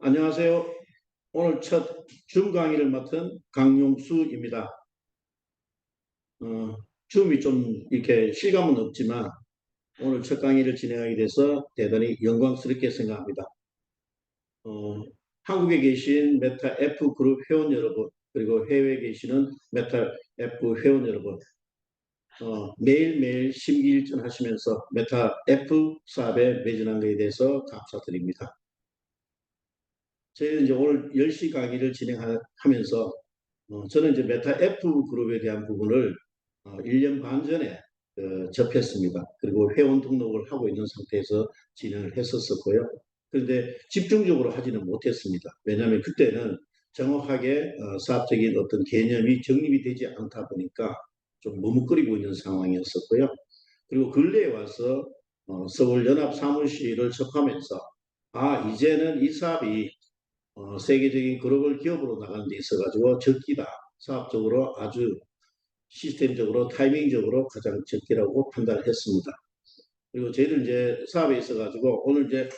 안녕하세요. 오늘 첫 줌 강의를 맡은 강용수입니다. 줌이 좀 이렇게 실감은 없지만 오늘 첫 강의를 진행하게 돼서 대단히 영광스럽게 생각합니다. 한국에 계신 메타 F 그룹 회원 여러분, 그리고 해외에 계시는 메타 F 회원 여러분, 매일매일 심기일전 하시면서 메타 F 사업에 매진한 것에 대해서 감사드립니다. 저희는 이제 오늘 10시 강의를 진행하면서 저는 이제 메타 F 그룹에 대한 부분을 1년 반 전에 접했습니다. 그리고 회원 등록을 하고 있는 상태에서 진행을 했었고요. 그런데 집중적으로 하지는 못했습니다. 왜냐하면 그때는 정확하게 사업적인 어떤 개념이 정립이 되지 않다 보니까 좀 머뭇거리고 있는 상황이었었고요. 그리고 근래에 와서 서울 연합 사무실을 접하면서 이제는 이 사업이 세계적인 글로벌 기업으로 나가는 데 있어가지고 적기다. 사업적으로 아주 시스템적으로 타이밍적으로 가장 적기라고 판단을 했습니다. 그리고 저희들 이제 사업에 있어가지고 오늘 이제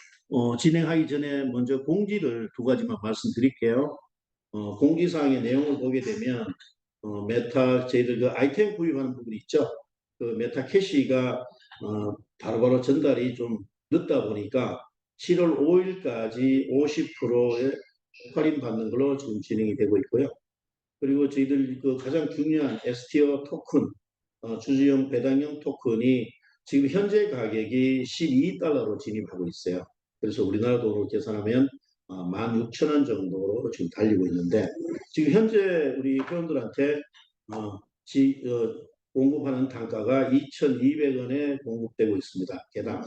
진행하기 전에 먼저 공지를 두 가지만 말씀드릴게요. 공지사항의 내용을 보게 되면 메타 저희들 그 아이템 구입하는 부분이 있죠. 그 메타 캐시가 바로바로 전달이 좀 늦다 보니까 7월 5일까지 50%의 할인 받는 걸로 지금 진행이 되고 있고요. 그리고 저희들 그 가장 중요한 STO 토큰, 주주형 배당형 토큰이 지금 현재 가격이 12달러로 진입하고 있어요. 그래서 우리나라 돈으로 계산하면 16,000원 정도로 지금 달리고 있는데 지금 현재 우리 회원들한테 공급하는 단가가 2,200원에 공급되고 있습니다. 개당.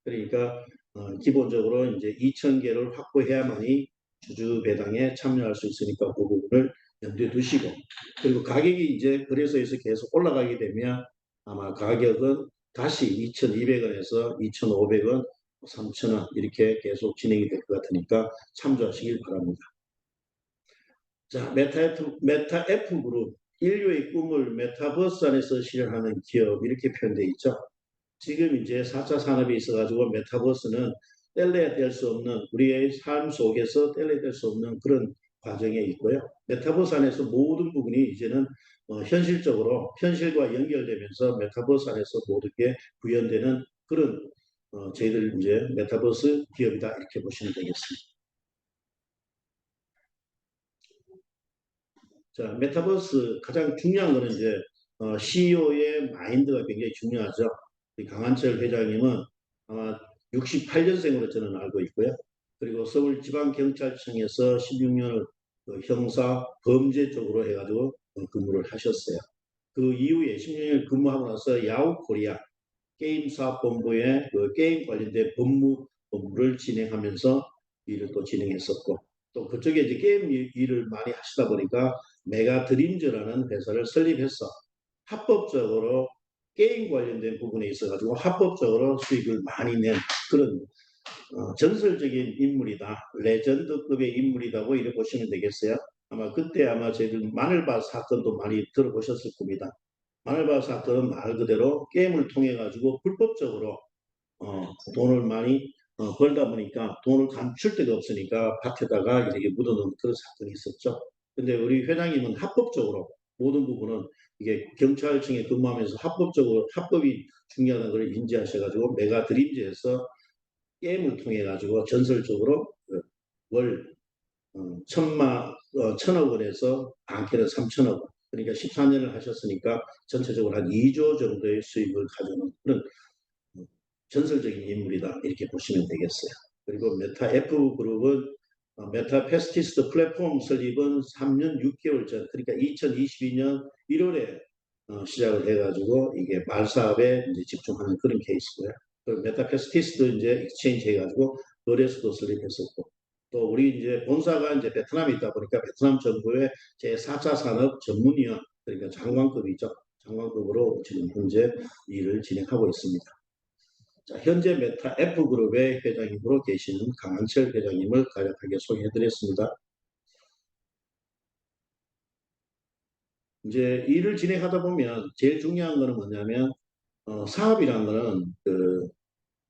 그러니까 기본적으로 이제 2,000개를 확보해야만이 주주 배당에 참여할 수 있으니까 그 부분을 염두에 두시고, 그리고 가격이 이제 거래소에서 계속 올라가게 되면 아마 가격은 다시 2,200원에서 2,500원, 3,000원 이렇게 계속 진행이 될 것 같으니까 참조하시길 바랍니다. 자, 메타 F 그룹, 인류의 꿈을 메타버스 안에서 실현하는 기업 이렇게 표현되어 있죠. 지금 이제 4차 산업이 있어가지고 메타버스는 뗄래야 뗄 수 없는, 우리의 삶 속에서 뗄래야 뗄 수 없는 그런 과정에 있고요. 메타버스 안에서 모든 부분이 이제는 현실적으로 현실과 연결되면서 메타버스 안에서 모든 게 구현되는 그런 저희들 이제 메타버스 기업이다 이렇게 보시면 되겠습니다. 자, 메타버스 가장 중요한 거는 이제 CEO의 마인드가 굉장히 중요하죠. 강한철 회장님은 아마 68년생으로 저는 알고 있고요. 그리고 서울지방경찰청에서 16년을 형사 범죄 쪽으로 해가지고 근무를 하셨어요. 그 이후에 16년 근무하고 나서 야후코리아 게임사업본부의 그 게임 관련된 법무를 진행하면서 일을 또 진행했었고, 또 그쪽에 이제 게임 일을 많이 하시다 보니까 메가드림즈라는 회사를 설립해서 합법적으로 게임 관련된 부분에 있어가지고 합법적으로 수익을 많이 낸 그런 전설적인 인물이다. 레전드급의 인물이라고 이렇게 보시면 되겠어요. 아마 그때 아마 저희들 마늘밭 사건도 많이 들어보셨을 겁니다. 마늘밭 사건은 말 그대로 게임을 통해 가지고 불법적으로 돈을 많이 벌다 보니까 돈을 감출 데가 없으니까 밭에다가 이렇게 묻어놓은 그런 사건이 있었죠. 근데 우리 회장님은 합법적으로 모든 부분은 이게 경찰청에 근무하면서 합법적으로 합법이 중요하다는 걸 인지하셔가지고 메가드림즈에서 게임을 통해 가지고 전설적으로 월 천억 원에서 많게는 3천억 원. 그러니까 14년을 하셨으니까 전체적으로 한 2조 정도의 수익을 가져오는 그런 전설적인 인물이다 이렇게 보시면 되겠어요. 그리고 메타 F 그룹은 메타 패스티스트 플랫폼 설립은 3년 6개월 전, 그러니까 2022년 1월에 시작을 해가지고 이게 말사업에 이제 집중하는 그런 케이스고요. 그리고 메타 패스티스트 이제 익스체인지 해가지고 거래소도 설립했었고, 또 우리 이제 본사가 이제 베트남에 있다 보니까 베트남 정부의 제4차 산업 전문위원, 그러니까 장관급이죠. 장관급으로 지금 현재 일을 진행하고 있습니다. 자, 현재 메타 F그룹의 회장님으로 계시는 강한철 회장님을 간략하게 소개해드렸습니다. 이제 일을 진행하다 보면 제일 중요한 거는 뭐냐면 사업이라는 거는 그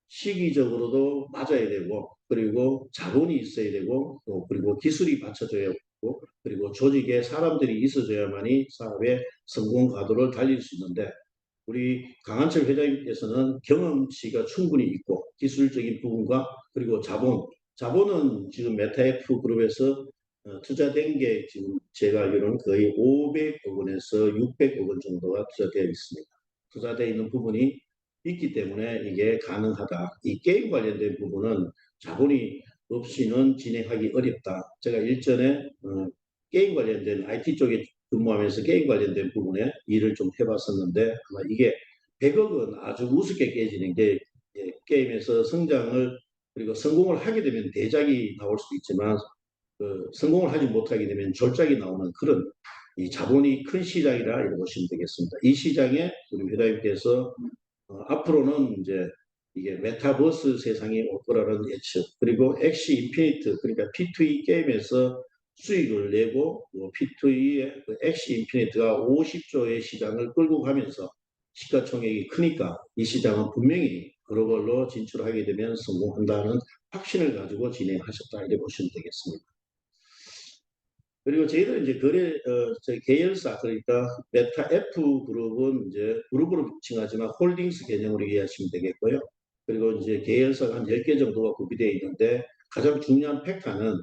시기적으로도 맞아야 되고, 그리고 자본이 있어야 되고 또 그리고 기술이 받쳐줘야 되고 그리고 조직에 사람들이 있어줘야만이 사업의 성공 가도를 달릴 수 있는데 우리 강한철 회장님께서는 경험치가 충분히 있고 기술적인 부분과 그리고 자본은 지금 메타F 그룹에서 투자된 게 지금 제가 알기로는 거의 500억 원에서 600억 원 정도가 투자되어 있습니다. 투자되어 있는 부분이 있기 때문에 이게 가능하다. 이 게임 관련된 부분은 자본이 없이는 진행하기 어렵다. 제가 일전에 게임 관련된 IT 쪽에 근무하면서 게임 관련된 부분에 일을 좀 해봤었는데 아마 이게 100억은 아주 우습게 깨지는 게 게임에서 성장을 그리고 성공을 하게 되면 대작이 나올 수도 있지만 성공을 하지 못하게 되면 졸작이 나오는 그런 이 자본이 큰 시장이라 이렇게 보시면 되겠습니다. 이 시장에 우리 회장님께서 앞으로는 이제 이게 메타버스 세상이 올 거라는 예측 그리고 엑시 인피니트 그러니까 P2E 게임에서 수익을 내고 P2E의 엑시 인피니트가 50조의 시장을 끌고 가면서 시가총액이 크니까 이 시장은 분명히 글로벌로 진출하게 되면 성공한다는 확신을 가지고 진행하셨다 이렇게 보시면 되겠습니다. 그리고 저희들은 이제 저희 계열사 그러니까 메타 F 그룹은 이제 그룹으로 칭하지만 홀딩스 개념으로 이해하시면 되겠고요. 그리고 이제 계열사가 한 10개 정도가 구비되어 있는데 가장 중요한 팩터는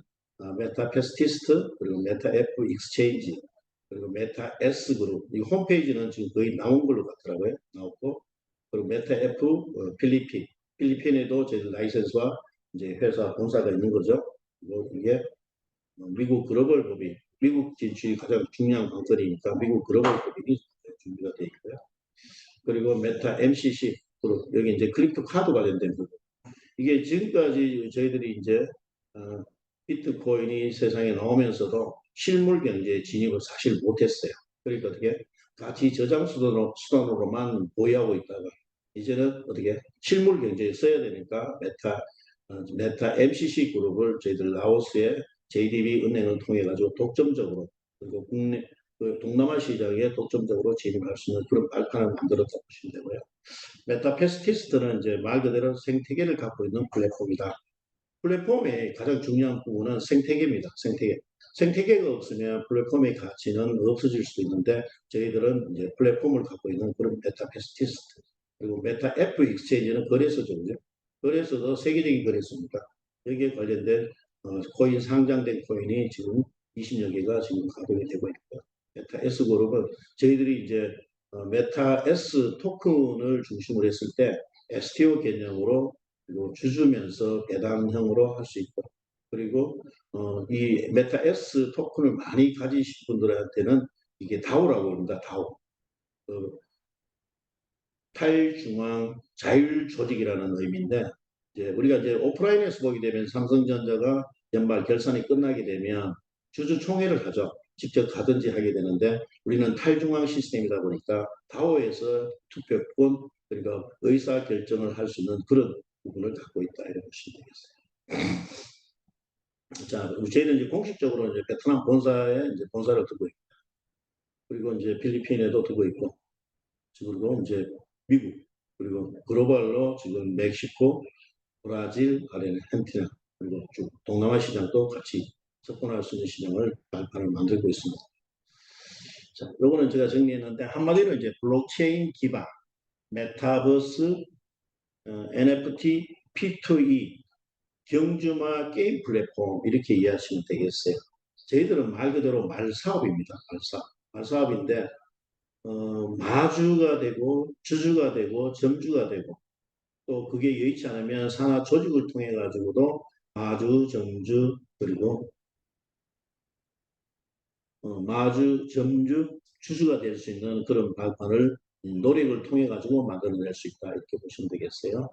메타 패스티스트 그리고 메타 F 익스체인지 그리고 메타 S 그룹 이 홈페이지는 지금 거의 나온 걸로 같더라고요. 나왔고 그리고 메타 F 필리핀에도 저희 라이센스와 이제 회사 본사가 있는 거죠. 그리고 이게 미국 글로벌 법인, 미국 진출이 가장 중요한 관건이니까 미국 글로벌 법인이 준비가 되어 있고요. 그리고 메타 MCC 그룹, 여기 이제 크립토 카드 관련된 부분. 이게 지금까지 저희들이 이제 비트코인이 세상에 나오면서도 실물 경제에 진입을 사실 못했어요. 그러니까 어떻게 가치 저장 수단으로만 보유하고 있다가 이제는 어떻게 실물 경제에 써야 되니까 메타 MCC 그룹을 저희들 라오스의 JDB 은행을 통해 가지고 독점적으로 그리고 국내 동남아 시장에 독점적으로 진입할 수 있는 그런 발판을 만들었다고 보시면 되고요. 메타패스티스트는 이제 말 그대로 생태계를 갖고 있는 플랫폼이다. 플랫폼의 가장 중요한 부분은 생태계입니다. 생태계. 생태계가 없으면 플랫폼의 가치는 없어질 수도 있는데 저희들은 이제 플랫폼을 갖고 있는 그런 메타패스티스트 그리고 메타 F 익스체인지는 거래소죠. 거래소도 세계적인 거래소입니다. 여기에 관련된 코인 상장된 코인이 지금 20여 개가 지금 가동이 되고 있고요. 메타 S 그룹은 저희들이 이제 메타 S 토큰을 중심으로 했을 때 STO 개념으로 그리고 주주면서 배당형으로 할 수 있고 그리고 이 메타 S 토큰을 많이 가지신 분들한테는 이게 다오라고 합니다. 다오. 탈중앙 자율 조직이라는 의미인데 우리가 이제 오프라인에서 보게 되면 삼성전자가 연말 결산이 끝나게 되면 주주총회를 하죠. 직접 가든지 하게 되는데 우리는 탈중앙 시스템이다 보니까 다오에서 투표권 그러니까 의사 결정을 할 수 있는 그런 부분을 갖고 있다 이렇게 보시면 되겠어요. 자, 저희는 이제 공식적으로 이제 베트남 본사에 이제 본사를 두고 있고 그리고 이제 필리핀에도 두고 있고 그리고 이제 미국 그리고 글로벌로 지금 멕시코, 브라질, 아르헨티나 그리고 쭉 동남아 시장도 같이 접근할 수 있는 시장을 발판을 만들고 있습니다. 자, 요거는 제가 정리했는데 한마디로 이제 블록체인 기반 메타버스, NFT, P2E 경주마 게임 플랫폼 이렇게 이해하시면 되겠어요. 저희들은 말 그대로 말사업입니다. 말사업인데 마주가 되고 주주가 되고 점주가 되고 또 그게 여의치 않으면 산하 조직을 통해 가지고도 마주, 점주 그리고 마주, 점주, 주주가 될 수 있는 그런 발판을 노력을 통해 가지고 만들어낼 수 있다 이렇게 보시면 되겠어요.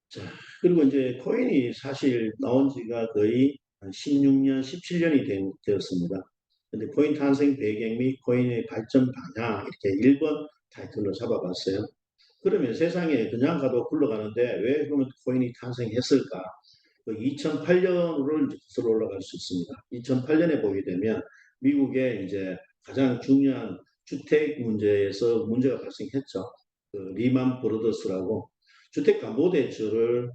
자, 그리고 이제 코인이 사실 나온 지가 거의 16년, 17년이 되었습니다. 근데 코인 탄생 배경 및 코인의 발전 방향 이렇게 1번 타이틀로 잡아봤어요. 그러면 세상에 그냥 가도 굴러가는데 왜 그러면 코인이 탄생했을까? 2008년으로 이제 거슬러 올라갈 수 있습니다. 2008년에 보게 되면 미국의 이제 가장 중요한 주택 문제에서 문제가 발생했죠. 그 리만 브로더스라고 주택담보대출을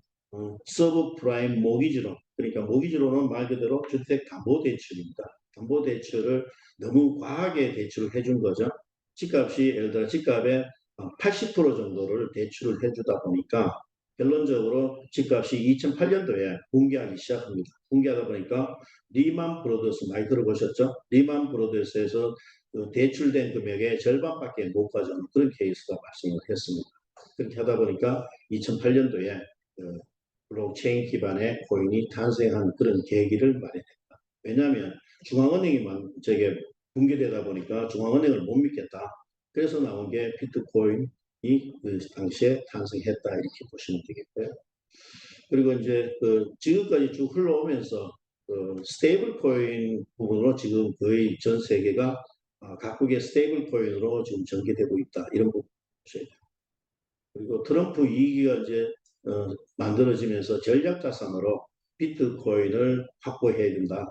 서브프라임 모기지론, 그러니까 모기지론은 말 그대로 주택담보대출입니다. 담보대출을 너무 과하게 대출을 해준 거죠. 집값이 예를 들어 집값의 80% 정도를 대출을 해주다 보니까 결론적으로 집값이 2008년도에 붕괴하기 시작합니다. 붕괴하다 보니까 리만 브로더스 많이 들어보셨죠? 리만 브로더스에서 대출된 금액의 절반밖에 못 가져오는 그런 케이스가 발생을 했습니다. 그렇게 하다 보니까 2008년도에 블록체인 기반의 코인이 탄생한 그런 계기를 마련했다. 왜냐하면 중앙은행이 저게 붕괴되다 보니까 중앙은행을 못 믿겠다. 그래서 나온 게 비트코인이 그 당시에 탄생했다 이렇게 보시면 되겠고요. 그리고 이제 지금까지 쭉 흘러오면서 스테이블 코인 부분으로 지금 거의 전 세계가 각국의 스테이블 코인으로 지금 전개되고 있다 이런 부분 보셔야 돼요. 그리고 트럼프 2기가 이제 만들어지면서 전략 자산으로 비트코인을 확보해야 된다.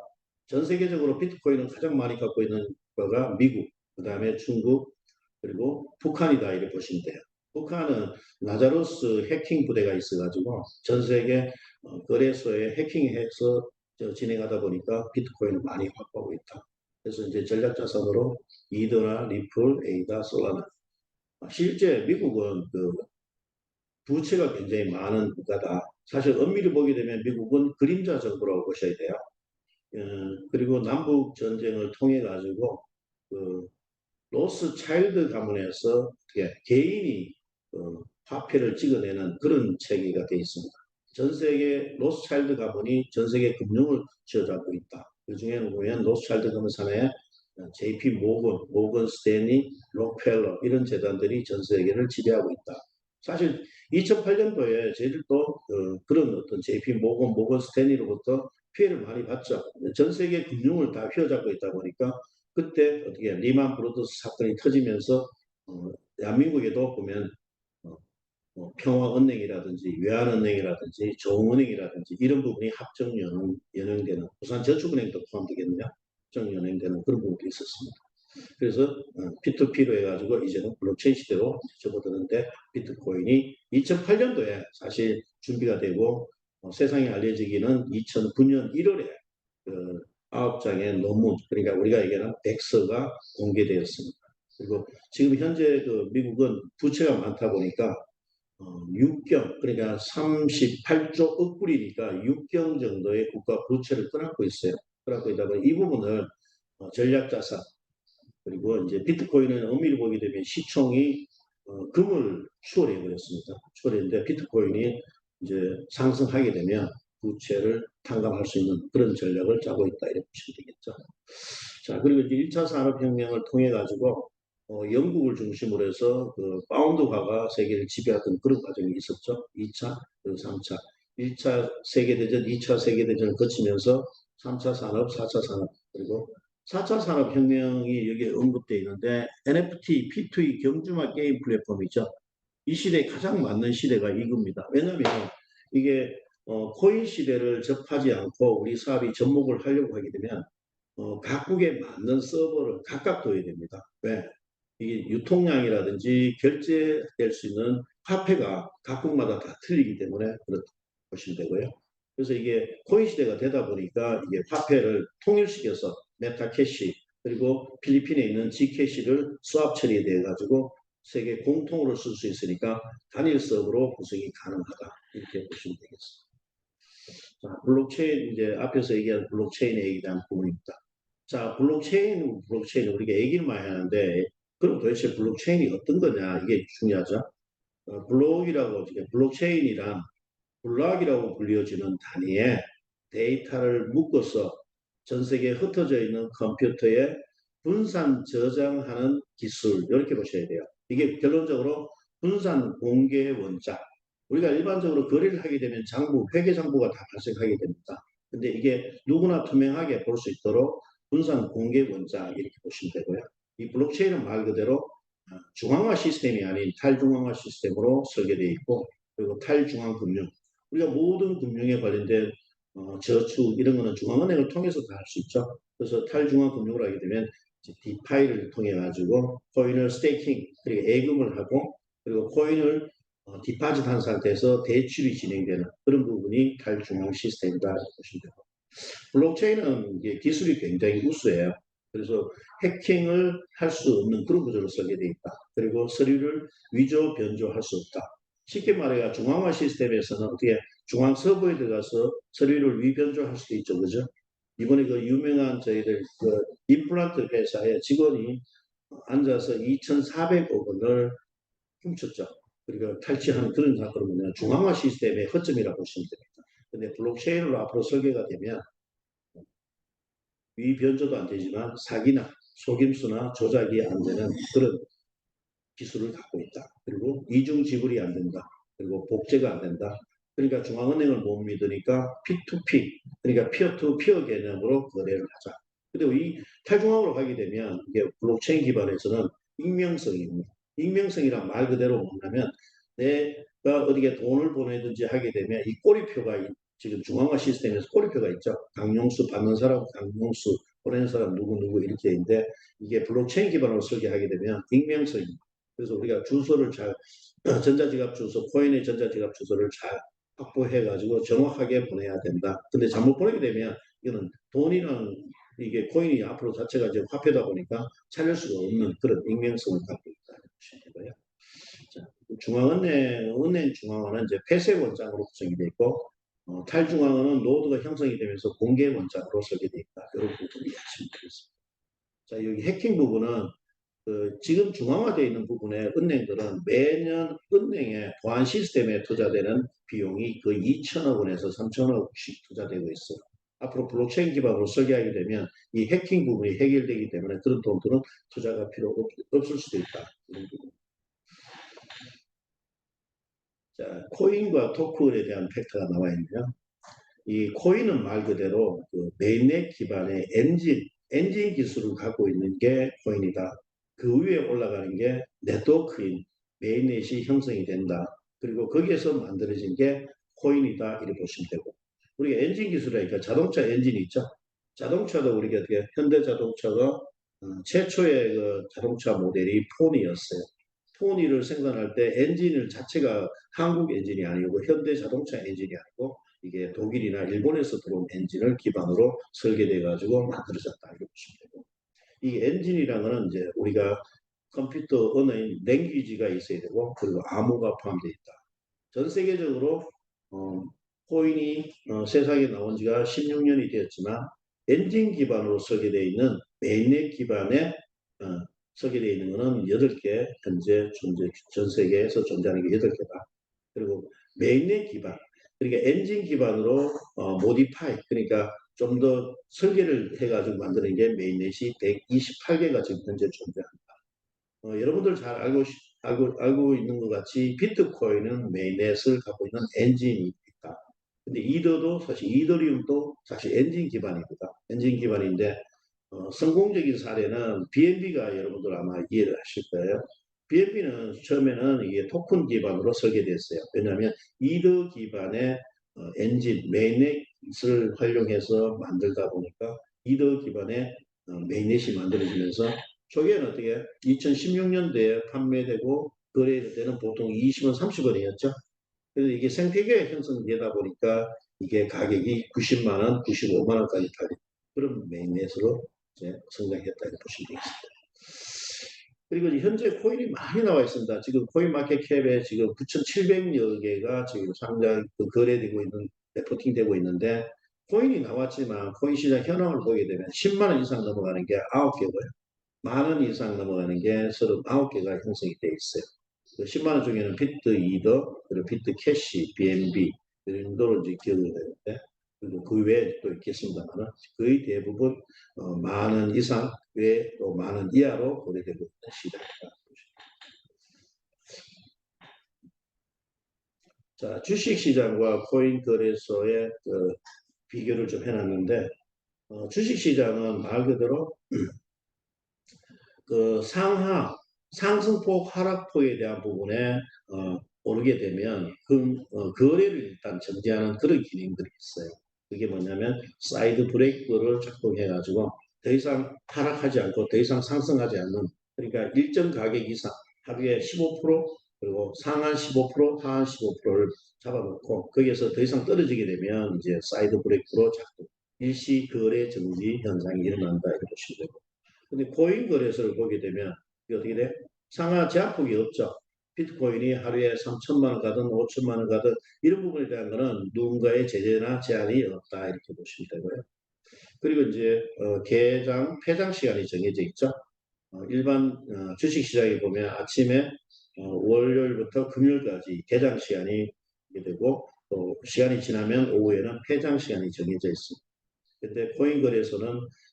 전 세계적으로 비트코인을 가장 많이 갖고 있는 거가 미국, 그 다음에 중국, 그리고 북한이다 이렇게 보시면 돼요. 북한은 나자루스 해킹 부대가 있어가지고 전 세계 거래소에 해킹해서 진행하다 보니까 비트코인을 많이 확보하고 있다. 그래서 이제 전략 자산으로 이더나 리플, 에이다, 솔라나. 실제 미국은 부채가 굉장히 많은 국가다. 사실 엄밀히 보게 되면 미국은 그림자 정부라고 보셔야 돼요. 그리고 남북 전쟁을 통해 가지고 그 로스 차일드 가문에서 개인이 화폐를 찍어내는 그런 체계가 되어 있습니다. 전 세계 로스 차일드 가문이 전 세계 금융을 쥐어잡고 있다. 그 중에는 보면 로스 차일드 가문 산하에 JP 모건 스탠리, 록펠러 이런 재단들이 전 세계를 지배하고 있다. 사실 2008년도에 저희들도 그런 어떤 JP 모건 스탠리로부터 피해를 많이 봤죠. 전 세계 금융을 다 휘어잡고 있다 보니까 그때 어떻게 리만 브로더스 사건이 터지면서 대한민국에도 보면 평화은행이라든지 외환은행이라든지 조흥은행이라든지 이런 부분이 합정 연행되는 부산저축은행도 포함되겠네요. 합정 연행되는 그런 부분도 있었습니다. 그래서 P2P로 해가지고 이제는 블록체인 시대로 접어드는데 비트코인이 2008년도에 사실 준비가 되고 세상에 알려지기는 2009년 1월에 9장의 논문, 그러니까 우리가 얘기하는 백서가 공개되었습니다. 그리고 지금 현재 미국은 부채가 많다 보니까 6경, 그러니까 38조 억 불이니까 6경 정도의 국가 부채를 떠안고 있어요. 떠안고 있다 보니 이 부분을 전략자산, 그리고 이제 비트코인은 엄밀히 보게 되면 시총이 금을 추월해 버렸습니다. 추월했는데 비트코인이 이제 상승하게 되면 부채를 탕감할 수 있는 그런 전략을 짜고 있다 이렇게 보시면 되겠죠. 자, 그리고 이제 1차 산업혁명을 통해 가지고 영국을 중심으로 해서 파운드화가 세계를 지배하던 그런 과정이 있었죠. 2차, 그리고 3차. 1차 세계대전, 2차 세계대전을 거치면서 3차 산업, 4차 산업, 그리고 4차 산업혁명이 여기에 언급되어 있는데 NFT, P2E 경주마 게임 플랫폼이죠. 이 시대에 가장 맞는 시대가 이겁니다. 왜냐하면 이게 코인 시대를 접하지 않고 우리 사업이 접목을 하려고 하게 되면 각국에 맞는 서버를 각각 둬야 됩니다. 왜? 이게 유통량이라든지 결제될 수 있는 화폐가 각국마다 다 틀리기 때문에 그렇다 보시면 되고요. 그래서 이게 코인 시대가 되다 보니까 이게 화폐를 통일시켜서 메타캐시 그리고 필리핀에 있는 G캐시를 수압 처리돼 가지고 세계 공통으로 쓸 수 있으니까 단일 서버로 구성이 가능하다 이렇게 보시면 되겠습니다. 자, 블록체인 이제 앞에서 얘기한 블록체인에 대한 부분입니다. 자, 블록체인 우리가 얘기를 많이 하는데 그럼 도대체 블록체인이 어떤 거냐 이게 중요하죠. 블록체인이란 블락이라고 불려지는 단위에 데이터를 묶어서 전 세계에 흩어져 있는 컴퓨터에 분산 저장하는 기술 이렇게 보셔야 돼요. 이게 결론적으로 분산 공개 원자. 우리가 일반적으로 거래를 하게 되면 장부, 회계 장부가 다 발생하게 됩니다. 근데 이게 누구나 투명하게 볼 수 있도록 분산 공개 원자 이렇게 보시면 되고요. 이 블록체인은 말 그대로 중앙화 시스템이 아닌 탈중앙화 시스템으로 설계되어 있고 그리고 탈중앙 금융. 우리가 모든 금융에 관련된 저축 이런 거는 중앙은행을 통해서 다 할 수 있죠. 그래서 탈중앙 금융을 하게 되면 디파이를 통해 가지고 코인을 스테이킹 그리고 예금을 하고 그리고 코인을 디파짓 한 상태에서 대출이 진행되는 그런 부분이 탈중앙 시스템이다 보시면 되고 블록체인은 이게 기술이 굉장히 우수해요. 그래서 해킹을 할 수 없는 그런 구조로 설계되어 있다. 그리고 서류를 위조, 변조할 수 없다. 쉽게 말해야 중앙화 시스템에서는 어떻게 중앙 서버에 들어가서 서류를 위변조할 수도 있죠. 그죠? 이번에 그 유명한 저희들 그 임플란트 회사의 직원이 앉아서 2,400억 원을 훔쳤죠. 그리고 탈취하는 그런 사건은 뭐냐 중앙화 시스템의 허점이라고 보시면 됩니다. 근데 블록체인으로 앞으로 설계가 되면 위변조도 안 되지만 사기나 속임수나 조작이 안 되는 그런 기술을 갖고 있다. 그리고 이중 지불이 안 된다. 그리고 복제가 안 된다. 그러니까 중앙은행을 못 믿으니까 P2P, 그러니까 피어 개념으로 거래를 하자. 그리고 이 탈중앙으로 가게 되면 이게 블록체인 기반에서는 익명성입니다. 익명성이란 말 그대로 뭐냐면 내가 어디에 돈을 보내든지 하게 되면 이 꼬리표가 지금 중앙화 시스템에서 꼬리표가 있죠. 강용수 받는 사람, 강용수 보내는 사람 누구 이렇게 있는데 이게 블록체인 기반으로 설계하게 되면 익명성입니다. 그래서 우리가 주소를 잘 전자지갑 주소, 코인의 전자지갑 주소를 잘 확보해가지고 정확하게 보내야 된다. 근데 잘못 보내게 되면 이거는 돈이랑 이게 코인이 앞으로 자체가 이제 화폐다 보니까 찾을 수가 없는 그런 익명성을 갖고 있다는 것이고요. 자, 은행 중앙화는 이제 폐쇄 원장으로 구성이 되어 있고 탈중앙화는 노드가 형성이 되면서 공개 원장으로 설계되어 있다. 이런 부분이 말씀드리겠습니다. 자, 여기 해킹 부분은 지금 중앙화되어 있는 부분에 은행들은 매년 은행의 보안 시스템에 투자되는 비용이 거의 2천억 원에서 3천억씩 투자되고 있어요. 앞으로 블록체인 기반으로 설계하게 되면 이 해킹 부분이 해결되기 때문에 그런 돈들은 투자가 필요 없을 수도 있다. 이런 부분. 자, 코인과 토큰에 대한 팩트가 나와 있네요. 이 코인은 말 그대로 그 메인넷 기반의 엔진 기술을 갖고 있는 게 코인이다. 그 위에 올라가는 게 네트워크인 메인넷이 형성이 된다. 그리고 거기에서 만들어진 게 코인이다. 이렇게 보시면 되고. 우리가 엔진 기술이니까 자동차 엔진이 있죠. 자동차도 우리가 어떻게 현대자동차가 최초의 그 자동차 모델이 포니였어요. 포니를 생산할 때 엔진을 자체가 한국 엔진이 아니고 현대자동차 엔진이 아니고 이게 독일이나 일본에서 들어온 엔진을 기반으로 설계돼 가지고 만들어졌다 이렇게 보시면 되고 이 엔진이라는 거는 이제 우리가 컴퓨터 언어인 랭귀지가 있어야 되고 그리고 암호가 포함되어 있다. 전 세계적으로 코인이 세상에 나온 지가 16년이 되었지만 엔진 기반으로 설계되어 있는 메인넷 기반의 어, 설계되어 있는 것은 8개 현재 전 세계에서 존재하는 게 8개다. 그리고 메인넷 기반 그러니까 엔진 기반으로 모디파이 그러니까 좀 더 설계를 해가지고 만드는 게 메인넷이 128개가 지금 현재 존재합니다. 여러분들 잘 알고 있는 것 같이 비트코인은 메인넷을 갖고 있는 엔진이 있다. 근데 이더도 사실 이더리움도 사실 엔진 기반입니다. 엔진 기반인데 성공적인 사례는 BNB가 여러분들 아마 이해를 하실 거예요. BNB는 처음에는 이게 토큰 기반으로 설계됐어요. 왜냐하면 이더 기반의 엔진, 메인넷을 활용해서 만들다 보니까 이더 기반의 메인넷이 만들어지면서 초기에는 어떻게 2016년도에 판매되고 거래되는 보통 20원, 30원이었죠. 그래서 이게 생태계에 형성되다 보니까 이게 가격이 90만 원, 95만 원까지 팔린 그런 메인넷으로 이제 성장했다 이렇게 보시면 되겠습니다. 그리고 현재 코인이 많이 나와 있습니다. 지금 코인 마켓캡에 지금 9,700여 개가 지금 상장 거래되고 있는 레포팅되고 있는데 코인이 나왔지만 코인 시장 현황을 보게 되면 10만 원 이상 넘어가는 게 9개고요. 만 원 이상 넘어가는 게 39개가 형성이 되어 있어요. 그 10만 원 중에는 비트 이더, 그리고 비트 캐시, BNB 이런 정도로 이제 기억이 되는데 그리고 그 외에 또 있겠습니다만 거의 대부분 만 원 이상 외에 또 만 원 이하로 거래되고 있는 시장입니다. 자, 주식시장과 코인 거래소의 비교를 좀 해놨는데 주식시장은 말 그대로 그 상승폭 하락폭에 대한 부분에 오르게 되면 거래를 일단 정지하는 그런 기능들이 있어요. 그게 뭐냐면 사이드 브레이크를 작동해가지고 더 이상 하락하지 않고 더 이상 상승하지 않는 그러니까 일정 가격 이상 하루에 15% 그리고 상한 15%, 하한 15%를 잡아놓고 거기에서 더 이상 떨어지게 되면 이제 사이드 브레이크로 작동, 일시 거래 정지 현상이 일어난다 이렇게 보시면 되고. 근데 코인 거래소를 보게 되면 이게 어떻게 돼? 상하 제한폭이 없죠. 비트코인이 하루에 3천만 원 가든 5천만 원 가든 이런 부분에 대한 거는 누군가의 제재나 제한이 없다 이렇게 보시면 되고요. 그리고 이제 개장, 폐장 시간이 정해져 있죠. 일반 주식시장에 보면 아침에 월요일부터 금요일까지 개장 시간이 되고 또 시간이 지나면 오후에는 폐장 시간이 정해져 있습니다. 근데 코인 거래소는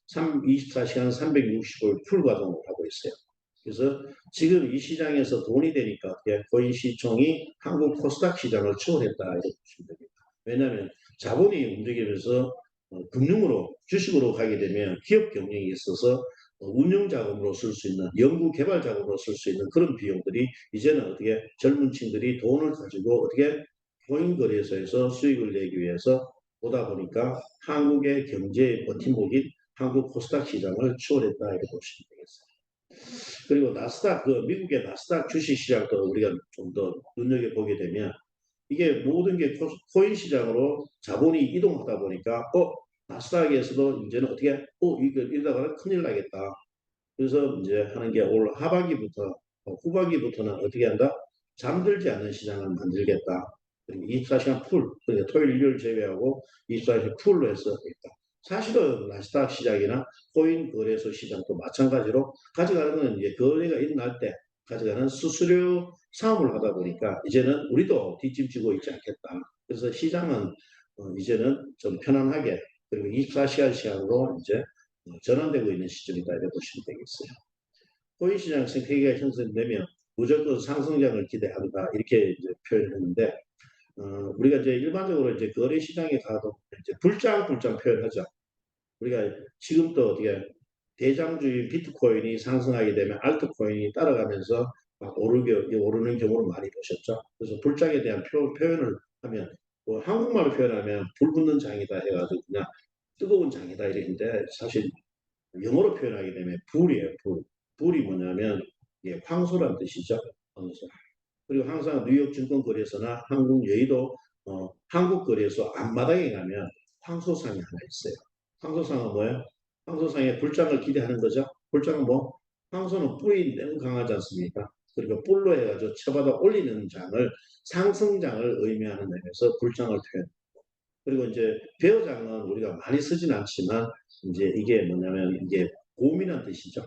24시간 365일 풀 가동을 하고 있어요. 그래서 지금 이 시장에서 돈이 되니까 코인 시총이 한국 코스닥 시장을 추월했다 이렇게 보시면 됩니다. 왜냐하면 자본이 움직이면서 금융으로 주식으로 가게 되면 기업 경영이 있어서 운영 자금으로 쓸 수 있는 연구 개발 자금으로 쓸 수 있는 그런 비용들이 이제는 어떻게 젊은 층들이 돈을 가지고 어떻게 코인 거래소에서 수익을 내기 위해서 보다 보니까 한국의 경제의 버팀목인 한국 코스닥 시장을 추월했다 이렇게 보시면 되겠습니다. 그리고 나스닥, 미국의 나스닥 주식 시장도 우리가 좀 더 눈여겨보게 되면 이게 모든 게 코인 시장으로 자본이 이동하다 보니까 나스닥에서도 이제는 어떻게 이거 이러다가 큰일 나겠다. 그래서 이제 하는 게 올 하반기부터 후반기부터는 어떻게 한다? 잠들지 않는 시장을 만들겠다. 그리고 24시간 풀, 그러니까 토요일, 일요일 제외하고 24시간 풀로 해서 있다. 사실은 나스닥 시장이나 코인 거래소 시장도 마찬가지로 가져가는 건 이제 거래가 일어날 때 가져가는 수수료 사업을 하다 보니까 이제는 우리도 뒷짐지고 있지 않겠다. 그래서 시장은 이제는 좀 편안하게 그리고 24시간 시간으로 이제 전환되고 있는 시점이다 이렇게 보시면 되겠어요. 코인 시장 생태계가 형성되면 무조건 상승장을 기대한다 이렇게 이제 표현했는데 우리가 이제 일반적으로 이제 거래 시장에 가도 이제 불장불장 표현하죠. 우리가 지금도 어떻게 대장주인 비트코인이 상승하게 되면 알트코인이 따라가면서 막 오르는 경우를 많이 보셨죠. 그래서 불장에 대한 표현을 하면 뭐 한국말로 표현하면 불 붙는 장이다 해가지고 그냥 뜨거운 장이다 이랬는데 사실 영어로 표현하게 되면 불이에요. 불. 불이 뭐냐면 황소란 뜻이죠. 황소. 그리고 항상 뉴욕 증권거래소나 한국 여의도 한국 거래소 앞마당에 가면 황소상이 하나 있어요. 황소상은 뭐예요? 황소상에 불장을 기대하는 거죠. 불장은 뭐? 황소는 뿔이 매우 강하지 않습니까? 그리고 뿔로 해가지고 쳐받아 올리는 장을 상승장을 의미하는 의미에서 불장을 표현. 그리고 이제 배어장은 우리가 많이 쓰진 않지만 이제 이게 뭐냐면 이게 곰이란 뜻이죠.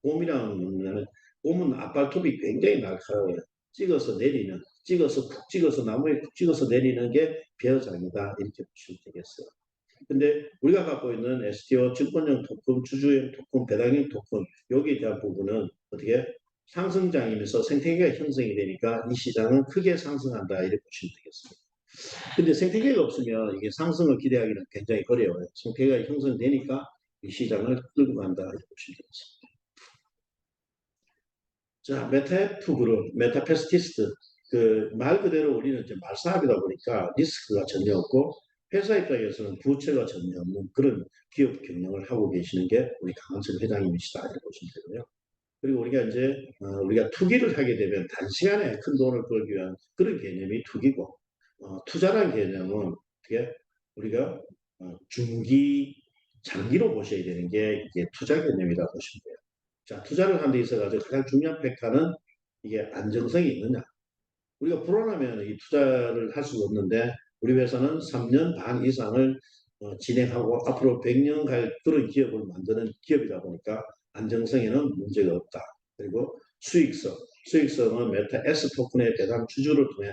곰이란 뭐냐면 곰은 앞발톱이 굉장히 날카로워요. 찍어서 내리는, 찍어서 푹 찍어서 나무에 푹 찍어서 내리는 게 배어장이다 이렇게 보시면 되겠어요. 근데 우리가 갖고 있는 STO 증권형 토큰, 주주형 토큰, 배당형 토큰 여기에 대한 부분은 어떻게 상승장이면서 생태계가 형성이 되니까 이 시장은 크게 상승한다 이렇게 보시면 되겠습니다. 근데 생태계가 없으면 이게 상승을 기대하기는 굉장히 어려워요. 생태계가 형성되니까 이 시장을 끌고 간다 이렇게 보시면 되겠습니다. 자, 메타F 그룹, 메타페스티스트. 그 말 그대로 우리는 이제 말사업이다 보니까 리스크가 전혀 없고 회사 입장에서는 부채가 전혀 없는 그런 기업 경영을 하고 계시는 게 우리 강한철 회장님이시다 이렇게 보시면 되고요. 그리고 우리가 이제 우리가 투기를 하게 되면 단시간에 큰 돈을 벌기 위한 그런 개념이 투기고 투자라는 개념은 어떻게 우리가 중기 장기로 보셔야 되는 게 이게 투자 개념이라고 보시면 돼요. 자, 투자를 하는 데 있어가지고 가장 중요한 팩터는 이게 안정성이 있느냐. 우리가 불안하면 이 투자를 할 수가 없는데 우리 회사는 3년 반 이상을 진행하고 앞으로 100년 갈 그런 기업을 만드는 기업이다 보니까 안정성에는 문제가 없다. 그리고 수익성은 메타 S 토큰의 배당 주주를 통해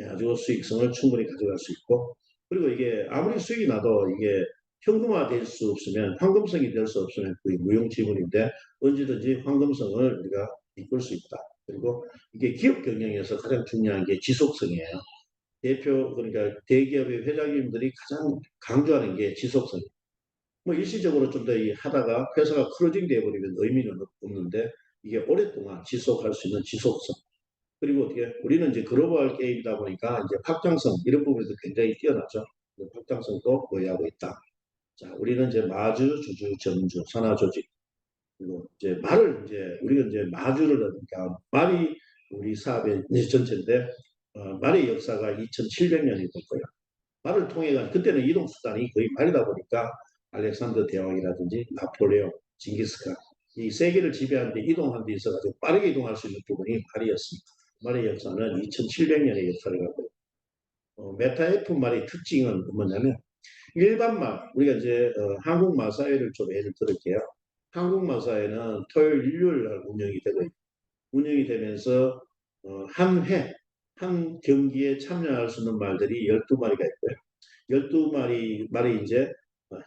가지고 수익성을 충분히 가져갈 수 있고 그리고 이게 아무리 수익이 나도 이게 현금화 될 수 없으면 황금성이 될 수 없으면 거의 무용지물인데 언제든지 황금성을 우리가 이끌 수 있다. 그리고 이게 기업 경영에서 가장 중요한 게 지속성이에요. 그러니까 대기업의 회장님들이 가장 강조하는 게 지속성. 뭐 일시적으로 좀 더 하다가 회사가 크로징 돼버리면 의미는 없는데 이게 오랫동안 지속할 수 있는 지속성. 그리고 어떻게 우리는 이제 글로벌 게임이다 보니까 이제 확장성 이런 부분에도 굉장히 뛰어나죠. 확장성도 보유하고 있다. 자, 우리는 이제 마주, 주주, 전주, 산하 조직 그리고 이제 말을 이제 우리가 이제 마주를 하니까 말이 우리 사업의 이제 전체인데 말의 역사가 2700년이 됐고요. 말을 통해 가 그때는 이동 수단이 거의 말이다 보니까 알렉산더 대왕이라든지 나폴레옹, 징기스칸 이 세계를 지배하는데 이동하는 데 있어가지고 빠르게 이동할 수 있는 부분이 말이었습니다. 말의 역사는 2700년의 역사를 갖고 메타 F 말의 특징은 뭐냐면 일반 말 우리가 이제 한국 마사회를 좀 예를 들을게요. 한국 마사회는 토요일, 일요일 날 운영이 되면서 한 회, 한 경기에 참여할 수 있는 말들이 12마리가 있고요. 12마리 말이 이제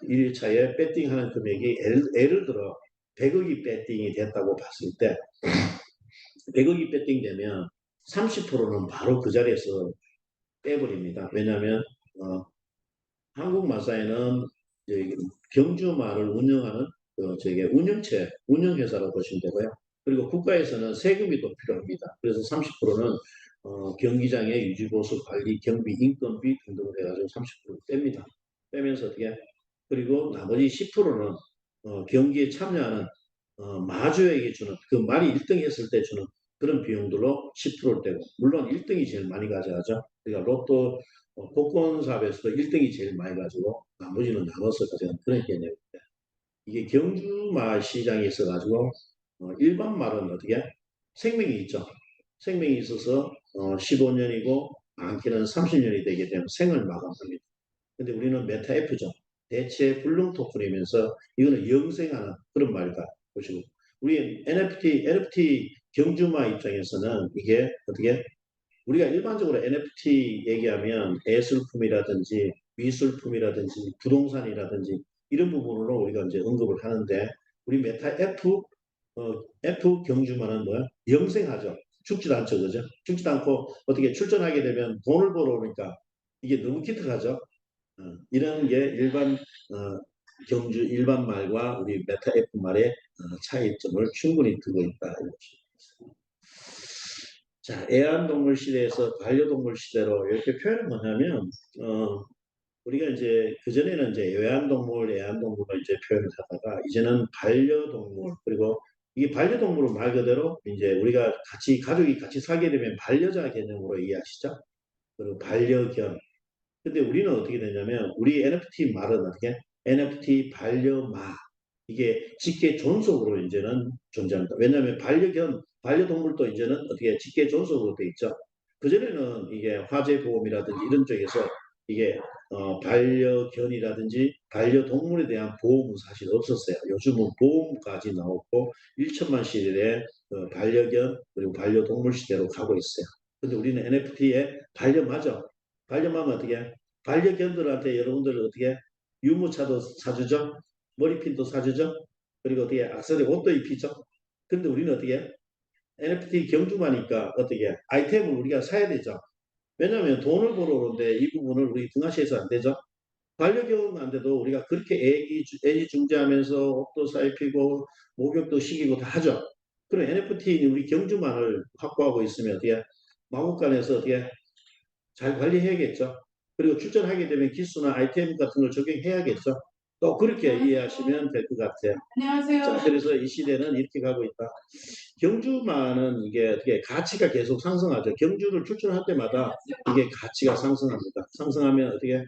1일차에 배팅하는 금액이 예를 들어 100억이 배팅이 됐다고 봤을 때 100억이 배팅되면 30%는 바로 그 자리에서 빼버립니다. 왜냐하면 한국 마사에는 경주마를 운영하는 저게 운영회사로 보시면 되고요. 그리고 국가에서는 세금이 또 필요합니다. 그래서 30%는 경기장의 유지보수 관리, 경비, 인건비 등등을 해가지고 30% 뺍니다. 빼면서 어떻게 그리고 나머지 10%는 경기에 참여하는 마주에게 주는 그 말이 1등 했을 때 주는 그런 비용들로 10%를 떼고 물론 1등이 제일 많이 가져가죠. 그러니까 로또 복권 사업에서도 1등이 제일 많이 가지고 나머지는 나눠서 가져가는 그런 개념입니다. 이게 경주마 시장에 있어가지고 일반 말은 어떻게 생명이 있죠. 생명이 있어서 15년이고 많게는 30년이 되게 되면 생을 마감합니다. 근데 우리는 메타 F죠. 대체 불능 토큰이면서 이거는 영생하는 그런 말이다 보시고 우리 NFT 경주마 입장에서는 이게 어떻게 우리가 일반적으로 NFT 얘기하면 예술품이라든지 미술품이라든지 부동산이라든지 이런 부분으로 우리가 이제 언급을 하는데 우리 메타 F 경주마는 뭐야? 영생하죠. 죽지도 않죠, 그죠? 죽지도 않고 어떻게 출전하게 되면 돈을 벌어오니까 이게 너무 기특하죠. 이런 게 경주 일반 말과 우리 메타 F 말의 차이점을 충분히 두고 있다. 자, 애완동물 시대에서 반려동물 시대로 이렇게 표현을 뭐냐면, 우리가 이제 그전에는 이제 애완동물을 이제 표현을 하다가 이제는 반려동물, 그리고 이 반려동물은 말 그대로 이제 우리가 가족이 같이 살게 되면 반려자 개념으로 이해하시죠? 그리고 반려견, 근데 우리는 어떻게 되냐면 우리 NFT 말은 어떻게 NFT 반려마 이게 직계 존속으로 이제는 존재합니다. 왜냐하면 반려동물도 이제는 어떻게 직계 존속으로 돼 있죠. 그전에는 이게 화재보험이라든지 이런 쪽에서 이게 반려견이라든지 반려동물에 대한 보험은 사실 없었어요. 요즘은 보험까지 나오고 1천만 시대에 반려견 그리고 반려동물 시대로 가고 있어요. 근데 우리는 NFT에 반려마죠. 반려마면 어떻게 반려견들한테 여러분들 어떻게 유모차도 사주죠. 머리핀도 사주죠. 그리고 어떻게 악세사리 옷도 입히죠. 근데 우리는 어떻게 NFT 경주마니까 어떻게 아이템을 우리가 사야 되죠. 왜냐하면 돈을 벌어오는데 이 부분을 우리 등하시해서 안 되죠. 반려견한테도 우리가 그렇게 애지중지하면서 옷도 사입히고 목욕도 시키고 다 하죠. 그럼 NFT 우리 경주만을 확보하고 있으면 어떻게 마국간에서 어떻게 잘 관리해야겠죠. 그리고 출전하게 되면 기수나 아이템 같은 걸 적용해야겠죠. 또 그렇게 이해하시면 될 것 같아요. 안녕하세요. 자, 그래서 이 시대는 이렇게 가고 있다. 경주만은 이게 어떻게 가치가 계속 상승하죠. 경주를 출전할 때마다 이게 가치가 상승합니다. 상승하면 어떻게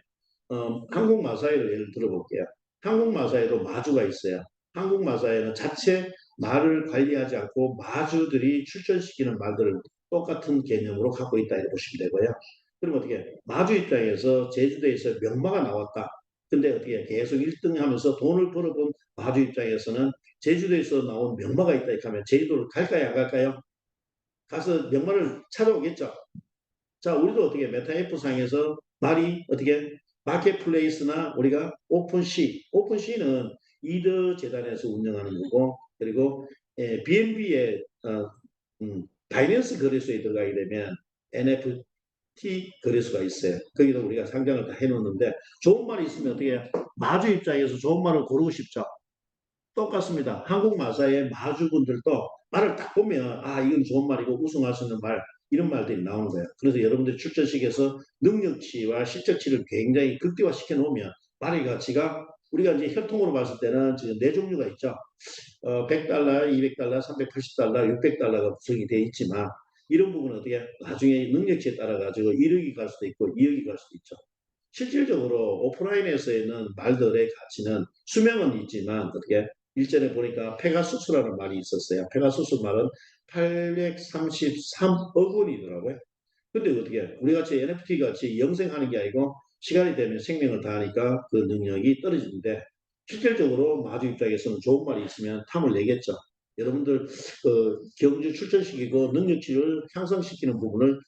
한국 마사회를 예를 들어볼게요. 한국 마사회도 마주가 있어요. 한국 마사회는 자체 말을 관리하지 않고 마주들이 출전시키는 말들을 똑같은 개념으로 갖고 있다 이렇게 보시면 되고요. 그럼 어떻게 마주 입장에서 제주도에서 명마가 나왔다. 근데 어떻게 계속 1등 하면서 돈을 벌어본 마주 입장에서는 제주도에서 나온 명마가 있다 이렇게 하면 제주도를 갈까요 안 갈까요? 가서 명마를 찾아오겠죠. 자, 우리도 어떻게 메타 F상에서 말이 어떻게 마켓플레이스나 우리가 오픈시는 이더 재단에서 운영하는 거고 그리고 BNB의 바이낸스 거래소에 들어가게 되면 NFT 거래소가 있어요. 거기도 우리가 상장을 다 해놓는데 좋은 말이 있으면 어떻게 마주 입장에서 좋은 말을 고르고 싶죠. 똑같습니다. 한국 마사의 마주분들도 말을 딱 보면 이건 좋은 말이고 우승할 수 있는 말 이런 말들이 나오는 거예요. 그래서 여러분들이 출전식에서 능력치와 실적치를 굉장히 극대화시켜 놓으면 말의 가치가 우리가 이제 혈통으로 봤을 때는 지금 네 종류가 있죠. $100, $200, $380, $600가 구성이 되어 있지만 이런 부분은 어떻게 나중에 능력치에 따라 가지고 1억이 갈 수도 있고 2억이 갈 수도 있죠. 실질적으로 오프라인에서는 말들의 가치는 수명은 있지만 어떻게 일전에 보니까 페가수스라는 말이 있었어요. 페가수스 말은 833억 원이더라고요. 근데 어떻게 우리 같이 NFT 같이 영생하는 게 아니고 시간이 되면 생명을 다하니까 그 능력이 떨어지는데 실질적으로 마주 입장에서는 좋은 말이 있으면 탐을 내겠죠. 여러분들 경주 출전시키고 능력치를 향상시키는 부분을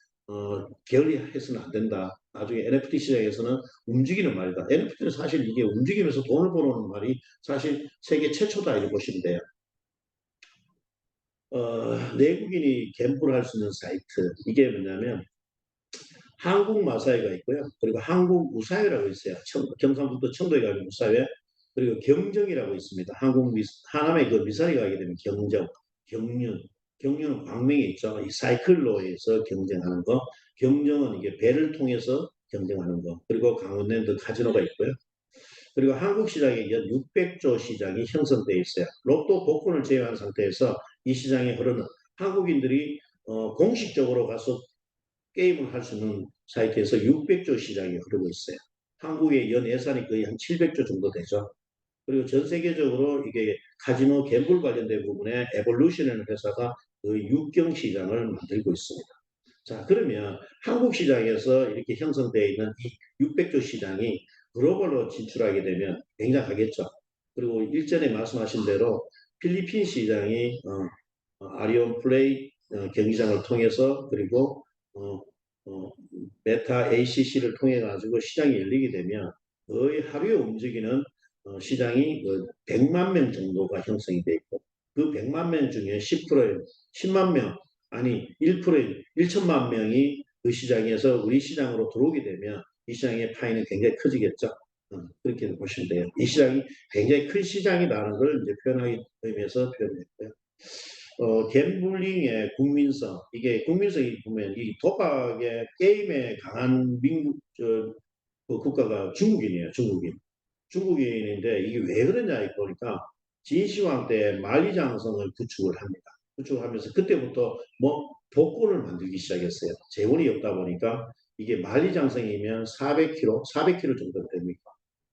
게을리해서는 안 된다. 나중에 NFT 시장에서는 움직이는 말이다. NFT는 사실 이게 움직이면서 돈을 벌어오는 말이 사실 세계 최초다 이렇게 보시면 돼요. 내국인이 갬블할 수 있는 사이트 이게 뭐냐면 한국 마사회가 있고요. 그리고 한국 무사회라고 있어요. 경상북도 청도에 가면 무사회. 그리고 경정이라고 있습니다. 하남에 그 미사리 가게 되면 경정, 경륜. 경륜은 광명에 있죠. 이 사이클로에서 경쟁하는 거. 경정은 이게 배를 통해서 경쟁하는 거. 그리고 강원랜드 카지노가 있고요. 그리고 한국 시장에 연 600조 시장이 형성되어 있어요. 로또 복권을 제외한 상태에서 이 시장에 흐르는 한국인들이 공식적으로 가서 게임을 할 수 있는 사이트에서 600조 시장이 흐르고 있어요. 한국의 연 예산이 거의 한 700조 정도 되죠. 그리고 전 세계적으로 이게 카지노 갬블 관련된 부분에 에볼루션이라는 회사가 거의 6경 시장을 만들고 있습니다. 자, 그러면 한국 시장에서 이렇게 형성되어 있는 이 600조 시장이 글로벌로 진출하게 되면 굉장하겠죠. 그리고 일전에 말씀하신 대로 필리핀 시장이 아리온 플레이 경기장을 통해서 그리고 어, 어, 메타 ACC를 통해 가지고 시장이 열리게 되면 거의 하루에 움직이는 시장이 100만 명 정도가 형성이 돼 있고 그 100만 명 중에 10%에 10만 명 아니 1%에 1천만 명이 그 시장에서 우리 시장으로 들어오게 되면 이 시장의 파이는 굉장히 커지겠죠. 그렇게 보시면 돼요. 이 시장이 굉장히 큰 시장이라는 걸 이제 표현하기 의미에서 표현했고요. 갬블링의 국민성, 이게 국민성이 보면 이 도박의 게임에 강한 그 국가가 중국인이에요, 중국인. 중국인인데 이게 왜 그러냐 보니까 진시황 때 만리장성을 구축을 합니다. 구축을 하면서 그때부터 뭐 복권을 만들기 시작했어요. 재원이 없다 보니까 이게 만리장성이면 400kg, 400kg 정도 됩니까?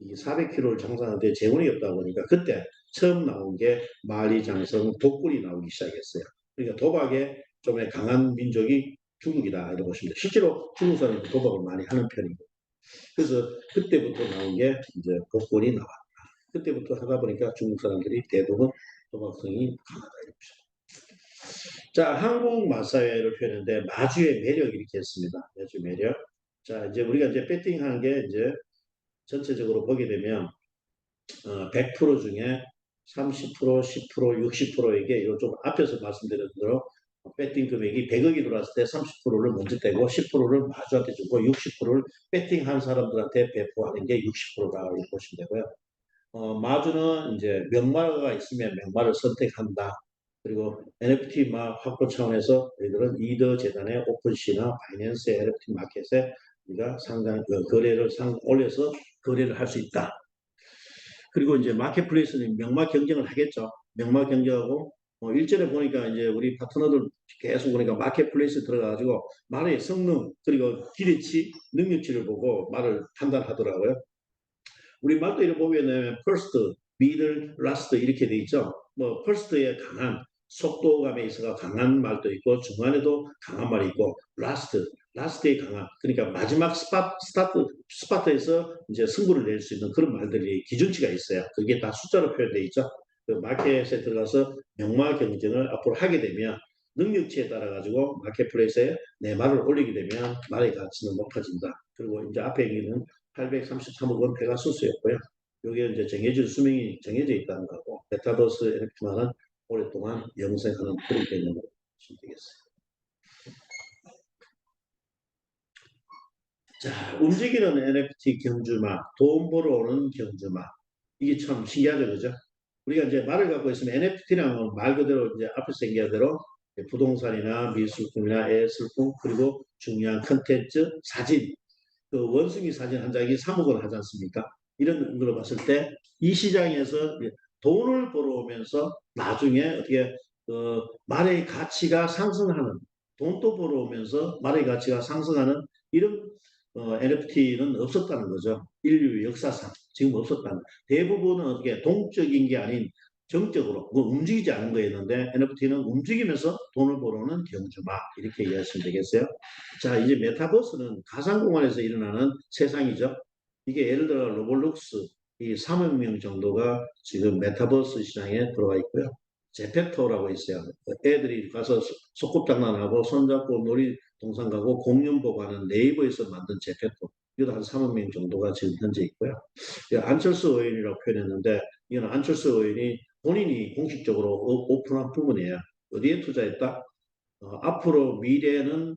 이 400kg를 장사하는데 재원이 없다 보니까 그때 처음 나온 게 만리장성 복권이 나오기 시작했어요. 그러니까 도박에 좀 강한 민족이 중국이다 이렇게 보시면 돼요. 실제로 중국 사람이 도박을 많이 하는 편이고 그래서 그때부터 나온 게 이제 복권이 나왔다. 그때부터 하다 보니까 중국 사람들이 대부분 도박성이 강하다 이렇게. 자, 한국 마사회를 표현했는데 마주의 매력 이렇게 했습니다. 마주 매력. 자, 이제 우리가 이제 배팅하는 게 이제 전체적으로 보게 되면 100% 중에 30%, 10%, 60%에게 좀 앞에서 말씀드린 대로 배팅 금액이 100억이 들어왔을 때 30%를 먼저 떼고 10%를 마주한테 주고 60%를 배팅한 사람들한테 배포하는 게 60%다 이렇게 보시면 되고요. 마주는 이제 명마가 있으면 명마를 선택한다. 그리고 NFT 확보 차원에서 저희들은 이더 재단의 오픈시나 바이낸스의 NFT 마켓에 우리가 상장 거래를 올려서 거래를 할 수 있다. 그리고 이제 마켓플레이스는 명마 경쟁을 하겠죠. 명마 경쟁하고 일전에 보니까 이제 우리 파트너들 계속 보니까 마켓플레이스 들어가가지고 말의 성능 그리고 기대치, 능력치를 보고 말을 판단하더라고요. 우리 말도 이렇게 보면은 first, middle, last 이렇게 돼 있죠. 뭐 first에 강한 속도감에 있어서 강한 말도 있고 중간에도 강한 말이 있고 last에 강한 그러니까 마지막 스파트에서 이제 승부를 낼 수 있는 그런 말들이 기준치가 있어요. 그게 다 숫자로 표현되어 있죠. 그 마켓에 들어가서 명마 경쟁을 앞으로 하게 되면 능력치에 따라 가지고 마켓플레이스에 내 말을 올리게 되면 말의 가치는 높아진다. 그리고 이제 앞에 있는 833억 원 페가수스였고요. 여기에 이제 정해진 수명이 정해져 있다는 거고 메타버스 NFT만은 오랫동안 영생하는 그런 개념으로 보시면 되겠어요. 자, 움직이는 NFT 경주마, 돈 벌어오는 경주마. 이게 참 신기하죠, 그죠? 우리가 이제 말을 갖고 있으면 NFT라는 말 그대로 이제 앞에서 얘기한 대로 부동산이나 미술품이나 예술품 그리고 중요한 컨텐츠, 사진, 그 원숭이 사진 한 장이 3억 원 하지 않습니까? 이런 걸로 봤을 때 이 시장에서 돈을 벌어오면서 나중에 어떻게 말의 가치가 상승하는 돈도 벌어오면서 말의 가치가 상승하는 이런 NFT는 없었다는 거죠. 인류 역사상 지금 없었다는. 대부분은 어떻게 동적인 게 아닌 정적으로 뭐 움직이지 않은 거였는데 NFT는 움직이면서 돈을 벌어오는 경주마 이렇게 이해하시면 되겠어요. 자, 이제 메타버스는 가상공간에서 일어나는 세상이죠. 이게 예를 들어 로블록스 이 3억 명 정도가 지금 메타버스 시장에 들어와 있고요. 제페토라고 있어요. 애들이 가서 소꿉장난하고 손잡고 놀이동산 가고 공연 보고 하는 네이버에서 만든 제페토. 이것도 한 3억 명 정도가 지금 현재 있고요. 안철수 의원이라고 표현했는데 이건 안철수 의원이 본인이 공식적으로 오픈한 부분이에요. 어디에 투자했다? 앞으로 미래는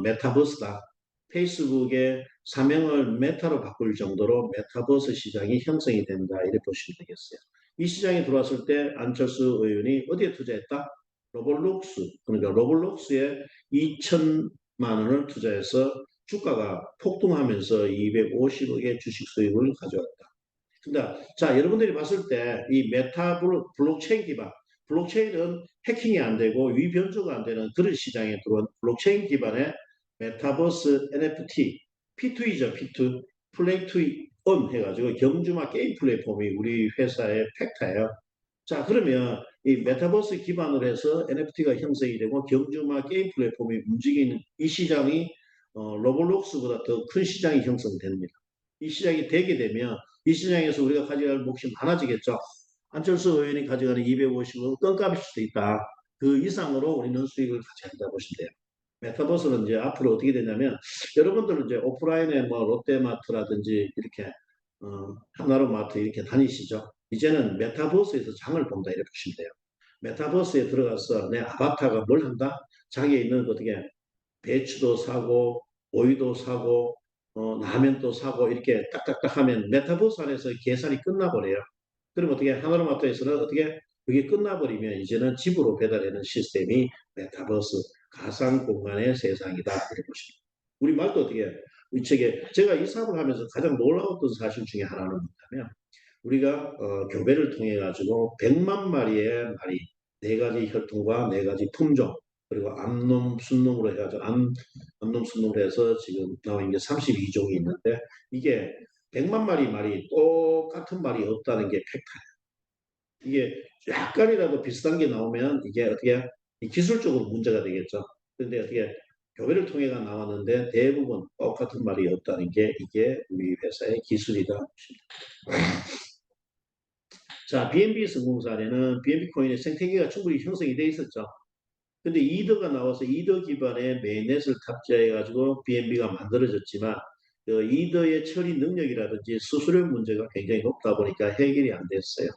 메타버스다. 페이스북의 사명을 메타로 바꿀 정도로 메타버스 시장이 형성이 된다. 이렇게 보시면 되겠어요. 이 시장에 들어왔을 때 안철수 의원이 어디에 투자했다? 로블록스. 그러니까 로블록스에 2천만 원을 투자해서 주가가 폭등하면서 250억의 주식 수익을 가져왔다. 그러니까 자, 여러분들이 봤을 때 이 메타 블록체인 기반 블록체인은 해킹이 안 되고 위변조가 안 되는 그런 시장에 들어온 블록체인 기반의 메타버스 NFT P2E죠. P2 플레이 투온 해가지고 경주마 게임 플랫폼이 우리 회사의 팩타예요. 자, 그러면 이 메타버스 기반으로 해서 NFT가 형성이 되고 경주마 게임 플랫폼이 움직이는 이 시장이 로블록스보다 더 큰 시장이 형성됩니다. 이 시장이 되게 되면 이 시장에서 우리가 가져갈 몫이 많아지겠죠. 안철수 의원이 가져가는 250은 껌값일 수도 있다. 그 이상으로 우리는 수익을 가져간다 보시면 돼요. 메타버스는 이제 앞으로 어떻게 되냐면 여러분들은 이제 오프라인에 뭐 롯데마트라든지 이렇게 하나로마트 이렇게 다니시죠. 이제는 메타버스에서 장을 본다 이렇게 보시면 돼요. 메타버스에 들어가서 내 아바타가 뭘 한다? 자기에 있는 어떻게 배추도 사고 오이도 사고 라면도 사고 이렇게 딱딱딱 하면 메타버스 안에서 계산이 끝나버려요. 그럼 어떻게 하나로마트에서는 어떻게 그게 끝나버리면 이제는 집으로 배달하는 시스템이 메타버스 가상 공간의 세상이다 이렇게 보십니다. 우리 말도 어떻게 이 책에 제가 이 사업을 하면서 가장 놀라웠던 사실 중에 하나는 뭐냐면 우리가 교배를 통해 가지고 100만 마리의 말이 네 가지 혈통과 네 가지 품종 그리고 암놈, 순놈으로 해가지고 암놈, 순놈으로 해서 지금 나온 게 32종이 있는데 이게 100만 마리 말이 똑같은 말이 없다는 게 팩트예요. 이게 약간이라도 비슷한 게 나오면 이게 어떻게 기술적으로 문제가 되겠죠. 그런데 어떻게 교배를 통해가 나왔는데 대부분 똑같은 말이 없다는 게 이게 우리 회사의 기술이다. 자, BNB 성공 사례는 BNB 코인의 생태계가 충분히 형성이 돼 있었죠. 근데 이더가 나와서 이더 기반의 메인넷을 탑재해가지고 BNB가 만들어졌지만 그 이더의 처리 능력이라든지 수수료 문제가 굉장히 높다 보니까 해결이 안 됐어요.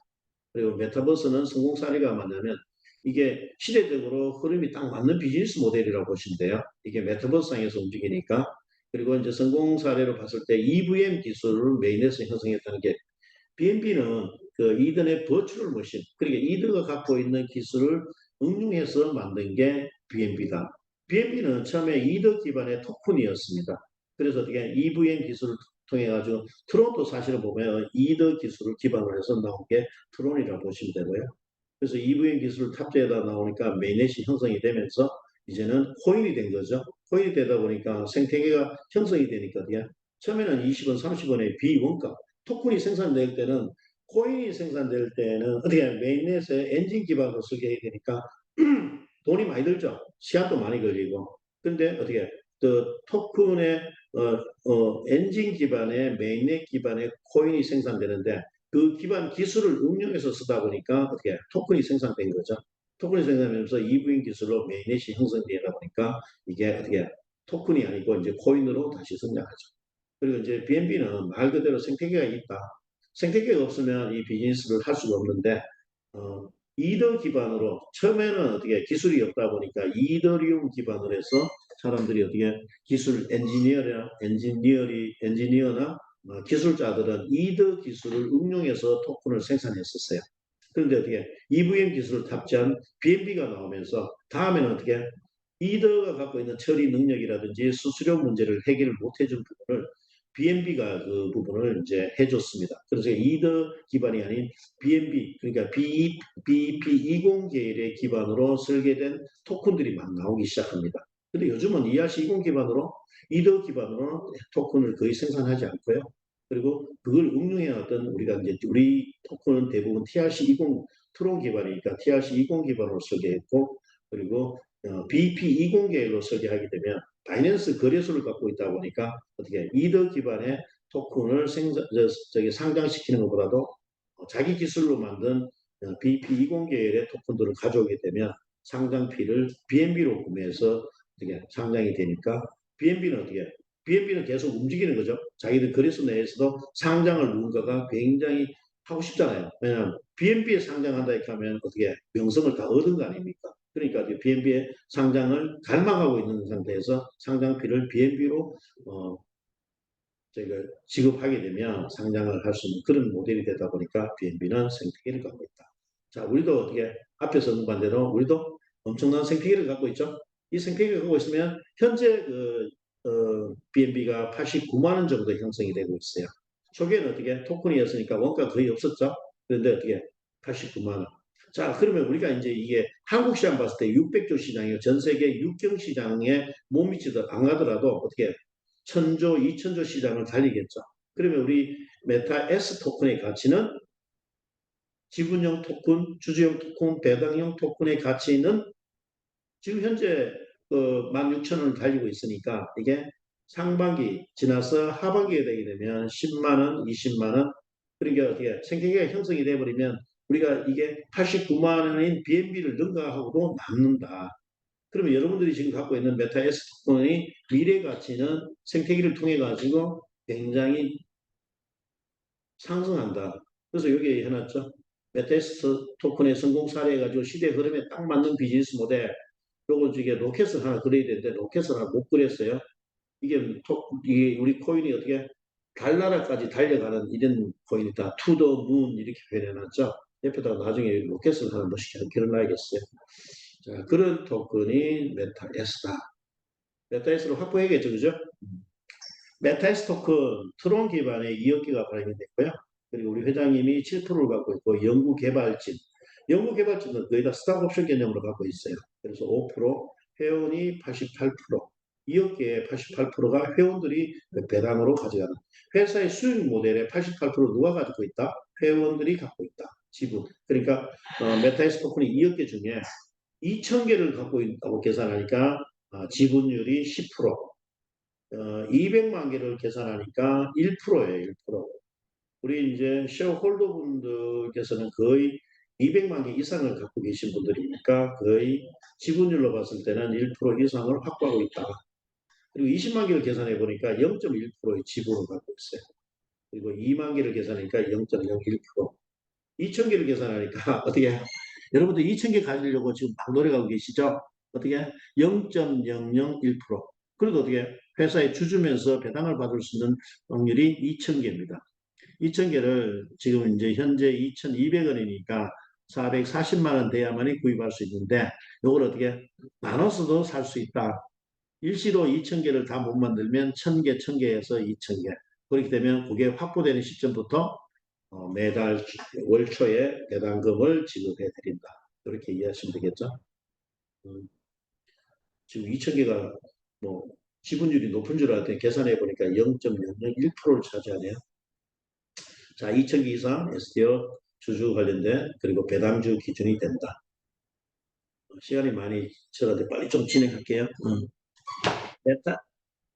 그리고 메타버스는 성공 사례가 뭐냐면 이게 시대적으로 흐름이 딱 맞는 비즈니스 모델이라고 보시면 돼요. 이게 메타버스상에서 움직이니까. 그리고 이제 성공 사례로 봤을 때 EVM 기술을 메인넷에 형성했다는 게 BNB는 그 이더넷 버추얼 머신, 그러니까 이더가 갖고 있는 기술을 응용해서 만든 게 BNB다. BNB는 처음에 이더 기반의 토큰이었습니다. 그래서 어떻게 EVM 기술을 통해 가지고 트론도 사실은 보면 이더 기술을 기반으로 해서 나온 게 트론이라고 보시면 되고요. 그래서 EVM 기술을 탑재에다 나오니까 메인넷이 형성이 되면서 이제는 코인이 된 거죠. 코인이 되다 보니까 생태계가 형성이 되니까 어떻게 처음에는 20원, 30원의 비원가 토큰이 생산될 때는 코인이 생산될 때는 어떻게 메인넷에 엔진 기반으로 쓰게 해야 되니까 돈이 많이 들죠. 시간도 많이 걸리고. 근데 어떻게 그 토큰의 엔진 기반의 메인넷 기반의 코인이 생산되는데 그 기반 기술을 응용해서 쓰다 보니까 어떻게 토큰이 생산된 거죠. 토큰이 생산되면서 EVM 기술로 메인넷이 형성되다 보니까 이게 어떻게 토큰이 아니고 이제 코인으로 다시 성장하죠. 그리고 이제 BNB는 말 그대로 생태계가 있다. 생태계가 없으면 이 비즈니스를 할 수가 없는데 이더 기반으로 처음에는 어떻게 기술이 없다 보니까 이더리움 기반으로 해서 사람들이 어떻게 기술 엔지니어나 기술자들은 이더 기술을 응용해서 토큰을 생산했었어요. 그런데 어떻게 EVM 기술을 탑재한 BNB가 나오면서 다음에는 어떻게 이더가 갖고 있는 처리 능력이라든지 수수료 문제를 해결을 못 해준 부분을 BNB가 그 부분을 이제 해줬습니다. 그래서 이더 기반이 아닌 BNB, 그러니까 BIP20 계열의 기반으로 설계된 토큰들이 막 나오기 시작합니다. 근데 요즘은 ERC20 기반으로 이더 기반으로 토큰을 거의 생산하지 않고요. 그리고 그걸 응용해 왔던 우리가 이제 우리 토큰은 대부분 TRC20 트론 기반이니까 TRC20 기반으로 설계했고 그리고 BP20 계열로 설계하게 되면 바이낸스 거래소를 갖고 있다 보니까 어떻게 이더 기반의 토큰을 상장시키는 것보다도 자기 기술로 만든 BP20 계열의 토큰들을 가져오게 되면 상장피를 BNB로 구매해서 어떻게 상장이 되니까 BNB는 어떻게 BNB는 계속 움직이는 거죠. 자기들 거래소 내에서도 상장을 누군가가 굉장히 하고 싶잖아요. 왜냐하면 BNB에 상장한다 이렇게 하면 어떻게 명성을 다 얻은 거 아닙니까? 그러니까 BNB에 상장을 갈망하고 있는 상태에서 상장피를 BNB로 저희가 지급하게 되면 상장을 할 수 있는 그런 모델이 되다 보니까 BNB는 생태계를 갖고 있다. 자, 우리도 어떻게 앞에서 언급한 대로 우리도 엄청난 생태계를 갖고 있죠. 이 생태계를 갖고 있으면 현재 BNB가 89만 원 정도 형성이 되고 있어요. 초기에는 어떻게 토큰이었으니까 원가 거의 없었죠. 그런데 어떻게 89만 원. 자, 그러면 우리가 이제 이게 한국 시장 봤을 때 600조 시장이요. 전 세계 육경 시장에 못 미치도 안 가더라도 어떻게 1000조, 2000조 시장을 달리겠죠. 그러면 우리 메타 S 토큰의 가치는 지분형 토큰, 주주형 토큰, 배당형 토큰의 가치는 지금 현재 16,000원을 달리고 있으니까 이게 상반기 지나서 하반기에 되게 되면 10만 원, 20만 원 그러니까 어떻게 생태계가 형성이 돼버리면 우리가 이게 89만 원인 BNB를 능가하고도 남는다. 그러면 여러분들이 지금 갖고 있는 메타에스 토큰의 미래 가치는 생태계를 통해 가지고 굉장히 상승한다. 그래서 여기에 해놨죠. 메타에스 토큰의 성공 사례 가지고 시대 흐름에 딱 맞는 비즈니스 모델. 요거 이게 로켓을 하나 그려야 되는데 로켓을 하나 못 그렸어요. 이게 우리 코인이 어떻게 달나라까지 달려가는 이런 코인이다. 투더 문 이렇게 표현해놨죠. 옆에다가 나중에 로켓을 하나 멋있게 그려놔야겠어요. 자, 그런 토큰이 메타에스다. 메타에스를 확보해야겠죠, 그죠? 메타에스 토큰 트론 기반의 2억 개가 발행이 됐고요. 그리고 우리 회장님이 7%를 갖고 있고 연구개발진은 거의 다 스탁옵션 개념으로 갖고 있어요. 그래서 5%, 회원이 88%, 2억 개의 88%가 회원들이 배당으로 가져가는 회사의 수익 모델의 88% 누가 가지고 있다? 회원들이 갖고 있다. 지분. 그러니까 메타에스 토큰이 2억 개 중에 2,000개를 갖고 있다고 계산하니까 지분율이 10%, 200만 개를 계산하니까 1%예요, 1%. 우리 이제 쉐어홀더 분들께서는 거의 200만 개 이상을 갖고 계신 분들이니까 거의 지분율로 봤을 때는 1% 이상을 확보하고 있다. 그리고 20만 개를 계산해 보니까 0.1%의 지분을 갖고 있어요. 그리고 2만 개를 계산하니까 0.01%. 2천 개를 계산하니까 어떻게 여러분들 2천 개 가지려고 지금 막 노력하고 계시죠? 어떻게 0.001%. 그래도 어떻게 회사에 주주면서 배당을 받을 수 있는 확률이 2천 개입니다. 2천 개를 지금 이제 현재 2,200원이니까 440만 원 돼야만이 구입할 수 있는데 이걸 어떻게 나눠서도 살 수 있다. 일시로 2천 개를 다 못 만들면 1,000개, 1,000개에서 2천 개. 그렇게 되면 그게 확보되는 시점부터 매달 월초에 배당금을 지급해 드린다. 그렇게 이해하시면 되겠죠. 지금 2천 개가 뭐 지분율이 높은 줄 알았더니 계산해 보니까 0.001%를 차지하네요. 자, 2천 개 이상 SDO 주주 관련된 그리고 배당주 기준이 된다. 시간이 많이 지나는데 빨리 좀 진행할게요. 메타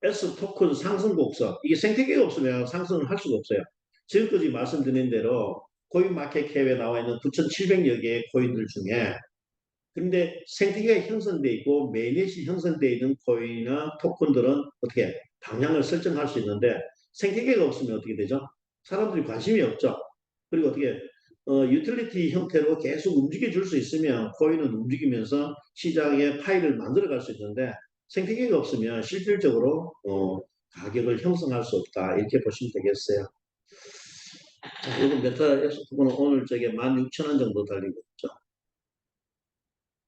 S 토큰 상승 곡선 이게 생태계가 없으면 상승을 할 수가 없어요. 지금까지 말씀드린 대로 코인 마켓캡에 나와 있는 9,700여 개의 코인들 중에 근데 생태계가 형성되어 있고 매니시 형성되어 있는 코인이나 토큰들은 어떻게 방향을 설정할 수 있는데 생태계가 없으면 어떻게 되죠? 사람들이 관심이 없죠. 그리고 어떻게 유틸리티 형태로 계속 움직여 줄 수 있으면 코인은 움직이면서 시장의 파일을 만들어 갈 수 있는데 생태계가 없으면 실질적으로 가격을 형성할 수 없다. 이렇게 보시면 되겠어요. 자, 이건 메타엑스 부분은 오늘 저게 16,000원 정도 달리고 있죠.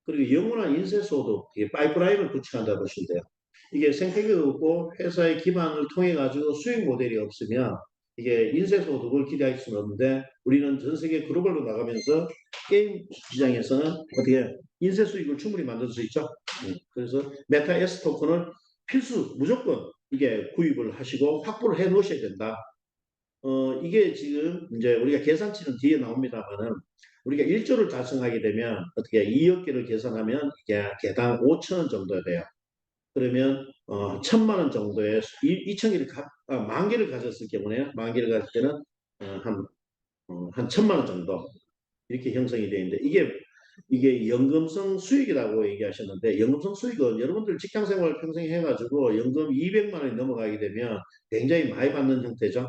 그리고 영원한 인쇄소득, 파이프라인을 구축한다 보시면 돼요. 이게 생태계가 없고 회사의 기반을 통해 가지고 수익 모델이 없으면 이게 인쇄소득을 기대할 수는 없는데 우리는 전 세계 글로벌로 나가면서 게임 시장에서는 어떻게 인쇄 수익을 충분히 만들 수 있죠. 그래서 메타 S 토큰을 필수 무조건 이게 구입을 하시고 확보를 해 놓으셔야 된다. 이게 지금 이제 우리가 계산치는 뒤에 나옵니다만은 우리가 1조를 달성하게 되면 어떻게 2억 개를 계산하면 이게 개당 5천 원 정도 돼요. 그러면 1,000만 원 정도의 2천 개를 만 개를 가졌을 경우에 만 개를 가질 때는 한 1,000만 원 정도 이렇게 형성이 되는데 이게 연금성 수익이라고 얘기하셨는데 연금성 수익은 여러분들 직장생활 평생 해가지고 연금 200만 원이 넘어가게 되면 굉장히 많이 받는 형태죠.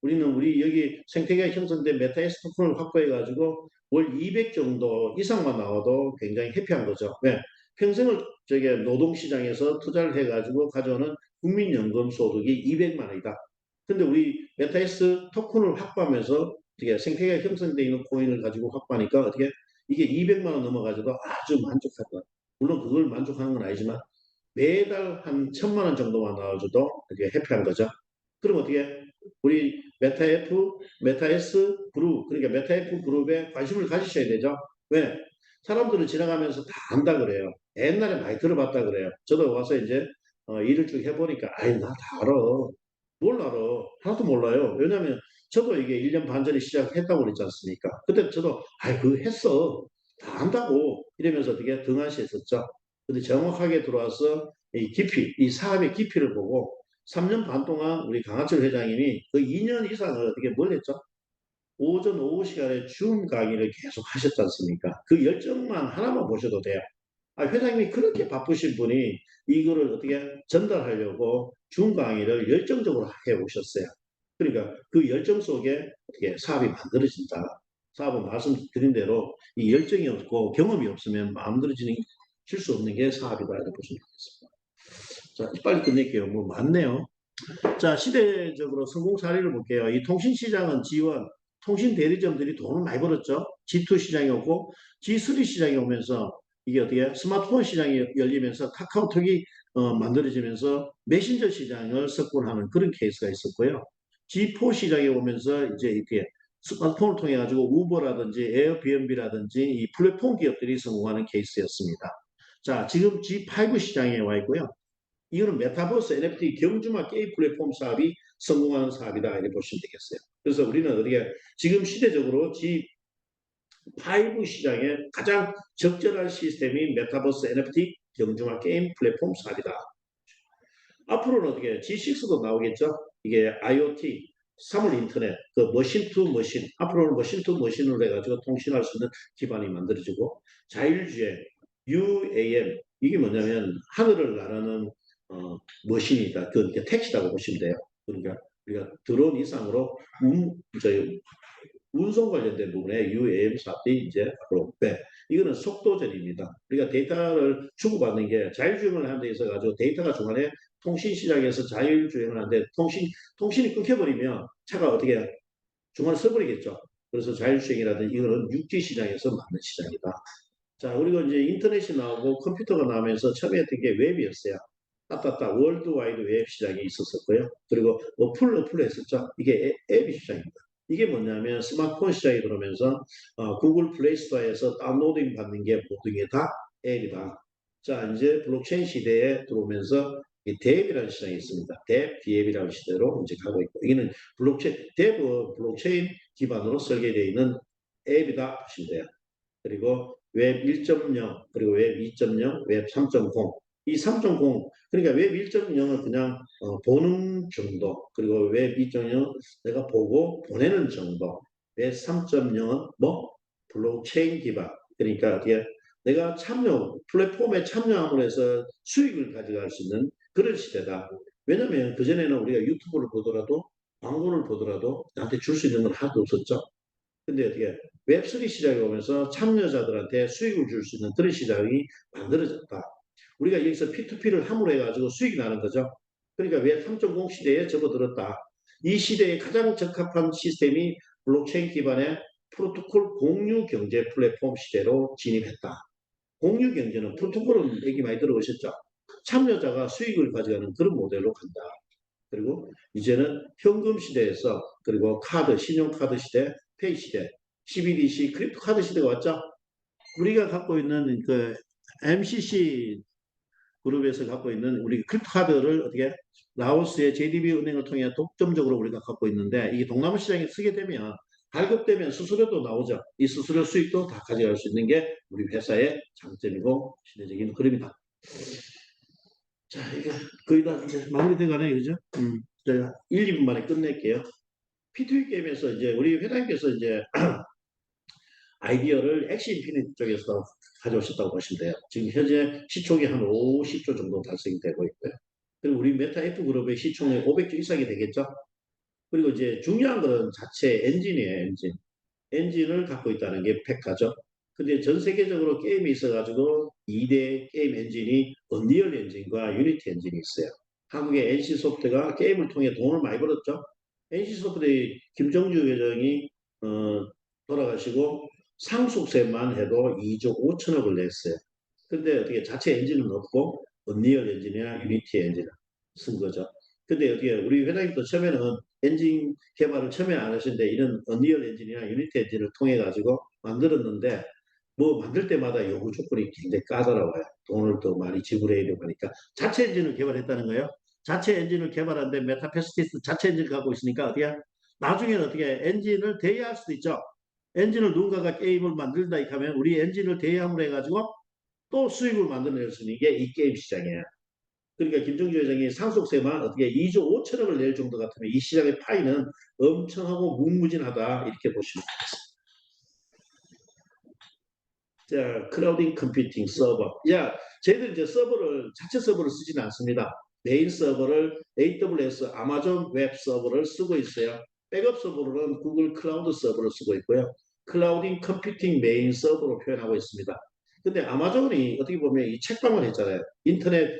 우리 여기 생태계가 형성된 메타에스 토큰을 확보해가지고 월 200 정도 이상만 나와도 굉장히 해피한 거죠. 왜? 평생을 저게 노동시장에서 투자를 해가지고 가져오는 국민연금 소득이 200만 원이다. 근데 우리 메타에스 토큰을 확보하면서 어떻게 생태계가 형성되어 있는 코인을 가지고 확보하니까 어떻게 이게 200만 원 넘어가지고 아주 만족하다. 물론 그걸 만족하는 건 아니지만 매달 한 1,000만 원 정도만 나와줘도 이게 해피한 거죠. 그럼 어떻게 우리 메타S 그룹 그러니까 메타F 그룹에 관심을 가지셔야 되죠. 왜? 사람들은 지나가면서 다 안다 그래요. 옛날에 많이 들어봤다 그래요. 저도 와서 이제 일을 쭉 해보니까 아이 나 다 알아. 뭘 알아? 하나도 몰라요. 왜냐하면 저도 이게 1년 반 전에 시작했다고 그랬지 않습니까? 그때 저도 아이 그거 했어. 다 안다고 이러면서 어떻게 등한시했었죠. 근데 정확하게 들어와서 이 깊이, 이 사업의 깊이를 보고 3년 반 동안 우리 강하철 회장님이 그 2년 이상을 어떻게 뭘 했죠? 오전 오후 시간에 줌 강의를 계속 하셨지 않습니까? 그 열정만 하나만 보셔도 돼요. 회장님이 그렇게 바쁘신 분이 이거를 어떻게 전달하려고 줌 강의를 열정적으로 해 오셨어요. 그러니까 그 열정 속에 어떻게 사업이 만들어진다. 사업은 말씀드린 대로 이 열정이 없고 경험이 없으면 만들어지는 수 없는 게 사업이다 이렇게 보시면 되겠습니다. 자, 빨리 끝낼게요. 뭐 많네요. 자, 시대적으로 성공 사례를 볼게요. 이 통신시장은 G1, 통신 대리점들이 돈을 많이 벌었죠. G2 시장이 오고 G3 시장이 오면서 이게 어떻게 스마트폰 시장이 열리면서 카카오톡이 만들어지면서 메신저 시장을 석권하는 그런 케이스가 있었고요. G4 시장이 오면서 이제 이렇게 스마트폰을 통해 가지고 우버라든지 에어비앤비라든지 이 플랫폼 기업들이 성공하는 케이스였습니다. 자, 지금 G5 시장에 와 있고요. 이거는 메타버스 NFT 경주마 게임 플랫폼 사업이 성공하는 사업이다 이렇게 보시면 되겠어요. 그래서 우리는 어떻게 지금 시대적으로 G5 시장에 가장 적절한 시스템이 메타버스 NFT 경주마 게임 플랫폼 사업이다. 앞으로는 어떻게 G6도 나오겠죠? 이게 IoT, 사물 인터넷, 그 머신 투 머신, 앞으로는 머신 투 머신으로 해가지고 통신할 수 있는 기반이 만들어지고 자율주행, UAM 이게 뭐냐면 하늘을 나르는 머신이다. 그러니까 택시라고 보시면 돼요. 그러니까 우리가 드론 이상으로 저희 운송 관련된 부분에 UAM 사업이 이제 앞으로 이거는 속도전입니다. 우리가 데이터를 주고받는 게 자율주행을 하는 데 있어 가지고 데이터가 중간에 통신 시장에서 자율주행을 하는데 통신이 끊겨버리면 차가 어떻게 중간에 서버리겠죠. 그래서 자율주행이라든지 이거는 육지 시장에서 맞는 시장이다. 자, 그리고 이제 인터넷이 나오고 컴퓨터가 나오면서 처음에 했던 게 웹이었어요. 따따따 월드와이드 웹 시장이 있었었고요. 그리고 어플 했었죠. 이게 앱 시장입니다. 이게 뭐냐면 스마트폰 시장이 들어오면서 구글 플레이 스토어에서 다운로딩 받는 게 모든 게 다 앱이다. 자, 이제 블록체인 시대에 들어오면서 이 뎁이라는 시장이 있습니다. 뎁, 디앱이라는 시대로 이제 가고 있고 이거는 뎁은 블록체인 기반으로 설계되어 있는 앱이다 보시면 돼요. 그리고 웹 1.0, 그리고 웹 2.0, 웹 3.0. 이 3.0, 그러니까 웹 1.0은 그냥 보는 정도, 그리고 웹 2.0은 내가 보고 보내는 정도, 웹 3.0은 뭐 블록체인 기반. 그러니까 어떻게 내가 플랫폼에 참여함으로 해서 수익을 가져갈 수 있는 그런 시대다. 왜냐하면 그전에는 우리가 유튜브를 보더라도 광고를 보더라도 나한테 줄 수 있는 건 하나도 없었죠. 근데 어떻게 웹3 시장이 오면서 참여자들한테 수익을 줄 수 있는 그런 시장이 만들어졌다. 우리가 여기서 P2P를 함으로 해가지고 수익이 나는 거죠. 그러니까 웹 3.0 시대에 접어들었다. 이 시대에 가장 적합한 시스템이 블록체인 기반의 프로토콜 공유 경제 플랫폼 시대로 진입했다. 공유 경제는 프로토콜은 얘기 많이 들어보셨죠? 참여자가 수익을 가져가는 그런 모델로 간다. 그리고 이제는 현금 시대에서 그리고 신용카드 시대, 페이 시대, CBDC, 크립토 카드 시대가 왔죠. 우리가 갖고 있는 그 MCC 그룹에서 갖고 있는 우리 크립토 카드를 어떻게 라오스의 JDB 은행을 통해 독점적으로 우리가 갖고 있는데 이게 동남아 시장에 쓰게 되면 발급되면 수수료도 나오죠. 이 수수료 수익도 다 가져갈 수 있는 게 우리 회사의 장점이고 시대적인 흐름이다. 자, 이게 거의 다 이제 마무리돼 가네요. 그죠? 제가 1, 2분 만에 끝낼게요. P2E 게임에서 이제 우리 회장님께서 이제 아이디어를 엑시 인피니티 쪽에서 가져오셨다고 보시면 돼요. 지금 현재 시총이 한 50조 정도 달성이 되고 있고요. 그리고 우리 메타 F 그룹의 시총이 500조 이상이 되겠죠. 그리고 이제 중요한 것은 자체 엔진이에요, 엔진. 엔진을 갖고 있다는 게 팩타죠. 근데 전 세계적으로 게임이 있어가지고 2대 게임 엔진이 언리얼 엔진과 유니티 엔진이 있어요. 한국의 NC소프트가 게임을 통해 돈을 많이 벌었죠. NC소프트의 김정주 회장이 돌아가시고 상속세만 해도 2조 5천억을 냈어요. 근데 어떻게 자체 엔진은 없고 언리얼 엔진이나 유니티 엔진을 쓴 거죠. 근데 어떻게 우리 회장님도 처음에는 엔진 개발을 처음에 안 하시는데 이런 언리얼 엔진이나 유니티 엔진을 통해 가지고 만들었는데 뭐 만들 때마다 요구 조건이 굉장히 까다로워요. 돈을 더 많이 지불해야 되고 하니까 자체 엔진을 개발했다는 거예요. 자체 엔진을 개발하는데 메타페스티스 자체 엔진을 갖고 있으니까 어떻게 나중에는 어떻게 엔진을 대여할 수도 있죠. 엔진을 누군가가 게임을 만들다 하면 우리 엔진을 대여함으로 해가지고 또 수익을 만들어낼 수 있는 게 이 게임 시장이에요. 그러니까 김정주 회장이 상속세만 어떻게 2조 5천억을 낼 정도 같으면 이 시장의 파이는 엄청하고 무궁무진하다 이렇게 보시면 되겠습니다. 자, 크라우딩 컴퓨팅 서버. 야, 저희들 이제 자체 서버를 쓰지는 않습니다. 메인 서버를 AWS 아마존 웹 서버를 쓰고 있어요. 백업 서버로는 구글 클라우드 서버를 쓰고 있고요. 클라우딩 컴퓨팅 메인 서버로 표현하고 있습니다. 근데 아마존이 어떻게 보면 이 책방을 했잖아요. 인터넷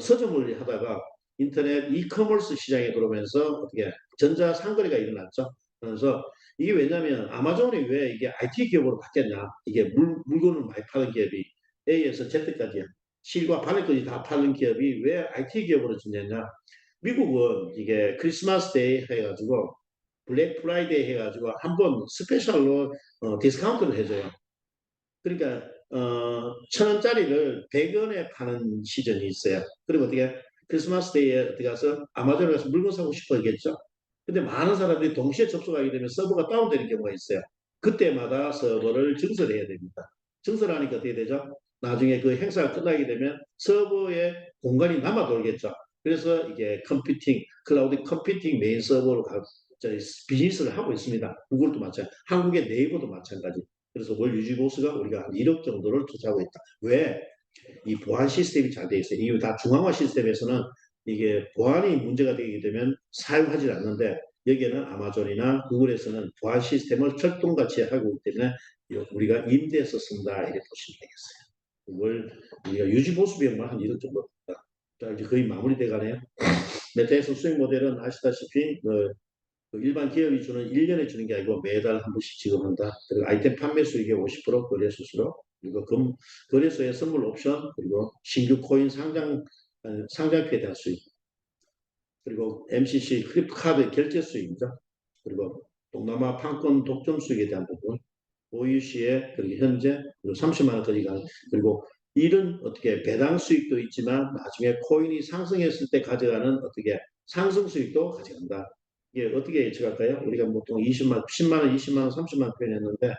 서점을 하다가 인터넷 이커머스 시장에 들어오면서 어떻게 전자상거래가 일어났죠. 그래서 이게 왜냐하면 아마존이 왜 이게 IT 기업으로 바뀌었냐? 이게 물건을 많이 파는 기업이 A에서 Z까지 실과 발레까지 다 파는 기업이 왜 IT 기업으로 지냈냐? 미국은 이게 크리스마스 데이 해가지고 블랙 프라이데이 해가지고 한번 스페셜로 디스카운트를 해줘요. 그러니까 1,000원짜리를 100원에 파는 시즌이 있어요. 그리고 어떻게 크리스마스 데이에 어떻게 가서 아마존에 가서 물건 사고 싶어야겠죠. 근데 많은 사람들이 동시에 접속하게 되면 서버가 다운되는 경우가 있어요. 그때마다 서버를 증설해야 됩니다. 증설하니까 어떻게 되죠? 나중에 그 행사가 끝나게 되면 서버에 공간이 남아 돌겠죠. 그래서 이게 클라우드 컴퓨팅 메인 서버로 비즈니스를 하고 있습니다. 구글도 마찬가지, 한국의 네이버도 마찬가지. 그래서 월 유지 보수가 우리가 한 1억 정도를 투자하고 있다. 왜? 이 보안 시스템이 잘 돼 있어요. 이다 중앙화 시스템에서는 이게 보안이 문제가 되게 되면 사용하지 않는데 여기에는 아마존이나 구글에서는 보안 시스템을 철통같이 하고 있기 때문에 우리가 임대해서 쓴다 이렇게 보시면 되겠어요. 그걸 우리가 유지 보수 비용만 한 1억 정도 듭니다. 자, 이제 거의 마무리돼 가네요. 메타에서 수익 모델은 아시다시피 그 일반 기업이 주는 1년에 주는 게 아니고 매달 한 번씩 지급한다. 그리고 아이템 판매 수익의 50% 거래 수수료, 그리고 거래소의 선물 옵션, 그리고 신규 코인 상장표에 대한 수익, 그리고 MCC 크립토 카드 결제 수익이죠. 그리고 동남아 판권 독점 수익에 대한 부분, OUC의 그리고 현재 그리고 30만 원까지 가는, 그리고 이런 어떻게 배당 수익도 있지만 나중에 코인이 상승했을 때 가져가는 어떻게 상승 수익도 가져간다. 이게 어떻게 예측할까요? 우리가 보통 20만, 10만 원, 20만 원, 30만 원 표현했는데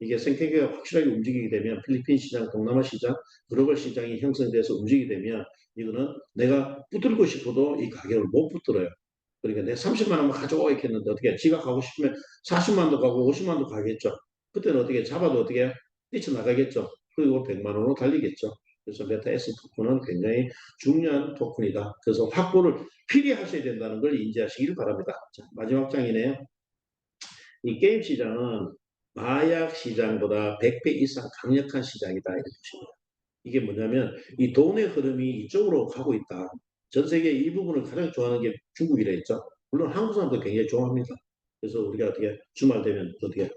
이게 생태계가 확실하게 움직이게 되면 필리핀 시장, 동남아 시장, 글로벌 시장이 형성돼서 움직이게 되면 이거는 내가 붙들고 싶어도 이 가격을 못 붙들어요. 그러니까 내 30만 원만 가져와 이렇게 했는데 어떻게 지가 가고 싶으면 40만도 가고 50만도 가겠죠. 그때는 어떻게 잡아도 어떻게 뛰쳐나가겠죠. 그리고 100만 원으로 달리겠죠. 그래서 메타 S 토큰은 굉장히 중요한 토큰이다. 그래서 확보를 필히 하셔야 된다는 걸 인지하시길 바랍니다. 자, 마지막 장이네요. 이 게임 시장은 마약 시장보다 100배 이상 강력한 시장이다. 이렇게 보십니다. 이게 뭐냐면 이 돈의 흐름이 이쪽으로 가고 있다. 전 세계 이 부분을 가장 좋아하는 게 중국이라 했죠. 물론 한국 사람도 굉장히 좋아합니다. 그래서 우리가 어떻게 주말 되면 어떻게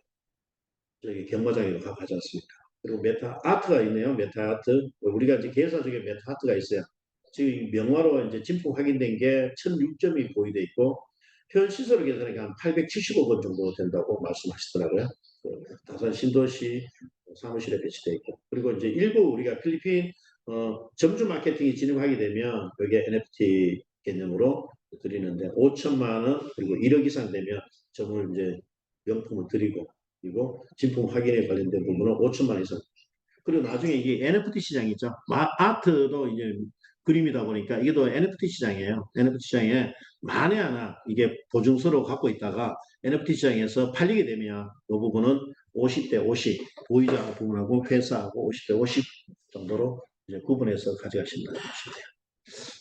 저기 경마장에 가지 않습니까? 그리고 메타 아트가 있네요. 메타 아트. 우리가 이제 계열사 중에 메타 아트가 있어요. 지금 명화로 이제 진품 확인된 게 1,006점이 보이돼 있고 현 시세로 계산하니까 한 870억 원 정도 된다고 말씀하시더라고요. 그 다산 신도시 사무실에 배치되어 있고 그리고 이제 일부 우리가 필리핀 점주 마케팅이 진행하게 되면 여기에 NFT 개념으로 드리는데 5천만 원 그리고 1억 이상 되면 점을 이제 명품을 드리고 그리고 진품 확인에 관련된 부분은 5천만 원 이상. 그리고 나중에 이게 NFT 시장이 있죠. 아트도 이제 그림이다 보니까 이게 또 NFT 시장이에요. NFT 시장에 만에 하나 이게 보증서로 갖고 있다가 NFT 시장에서 팔리게 되면 이 부분은 50대 50 보유자 부분하고 회사하고 50대 50 정도로 이제 구분해서 가져가신다는 것입니다.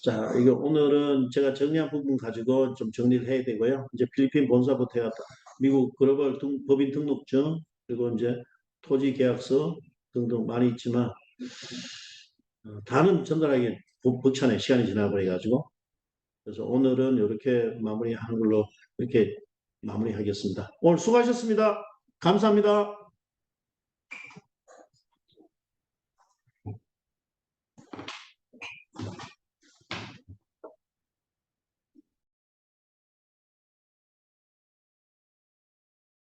자, 이거 오늘은 제가 정리한 부분 가지고 좀 정리를 해야 되고요. 이제 필리핀 본사부터 해갔다 미국 글로벌 법인 등록증 그리고 이제 토지 계약서 등등 많이 있지만 다는 전달하기 벅차네 시간이 지나버려가지고 그래서 오늘은 이렇게 마무리하는 걸로 이렇게 마무리하겠습니다. 오늘 수고하셨습니다. 감사합니다.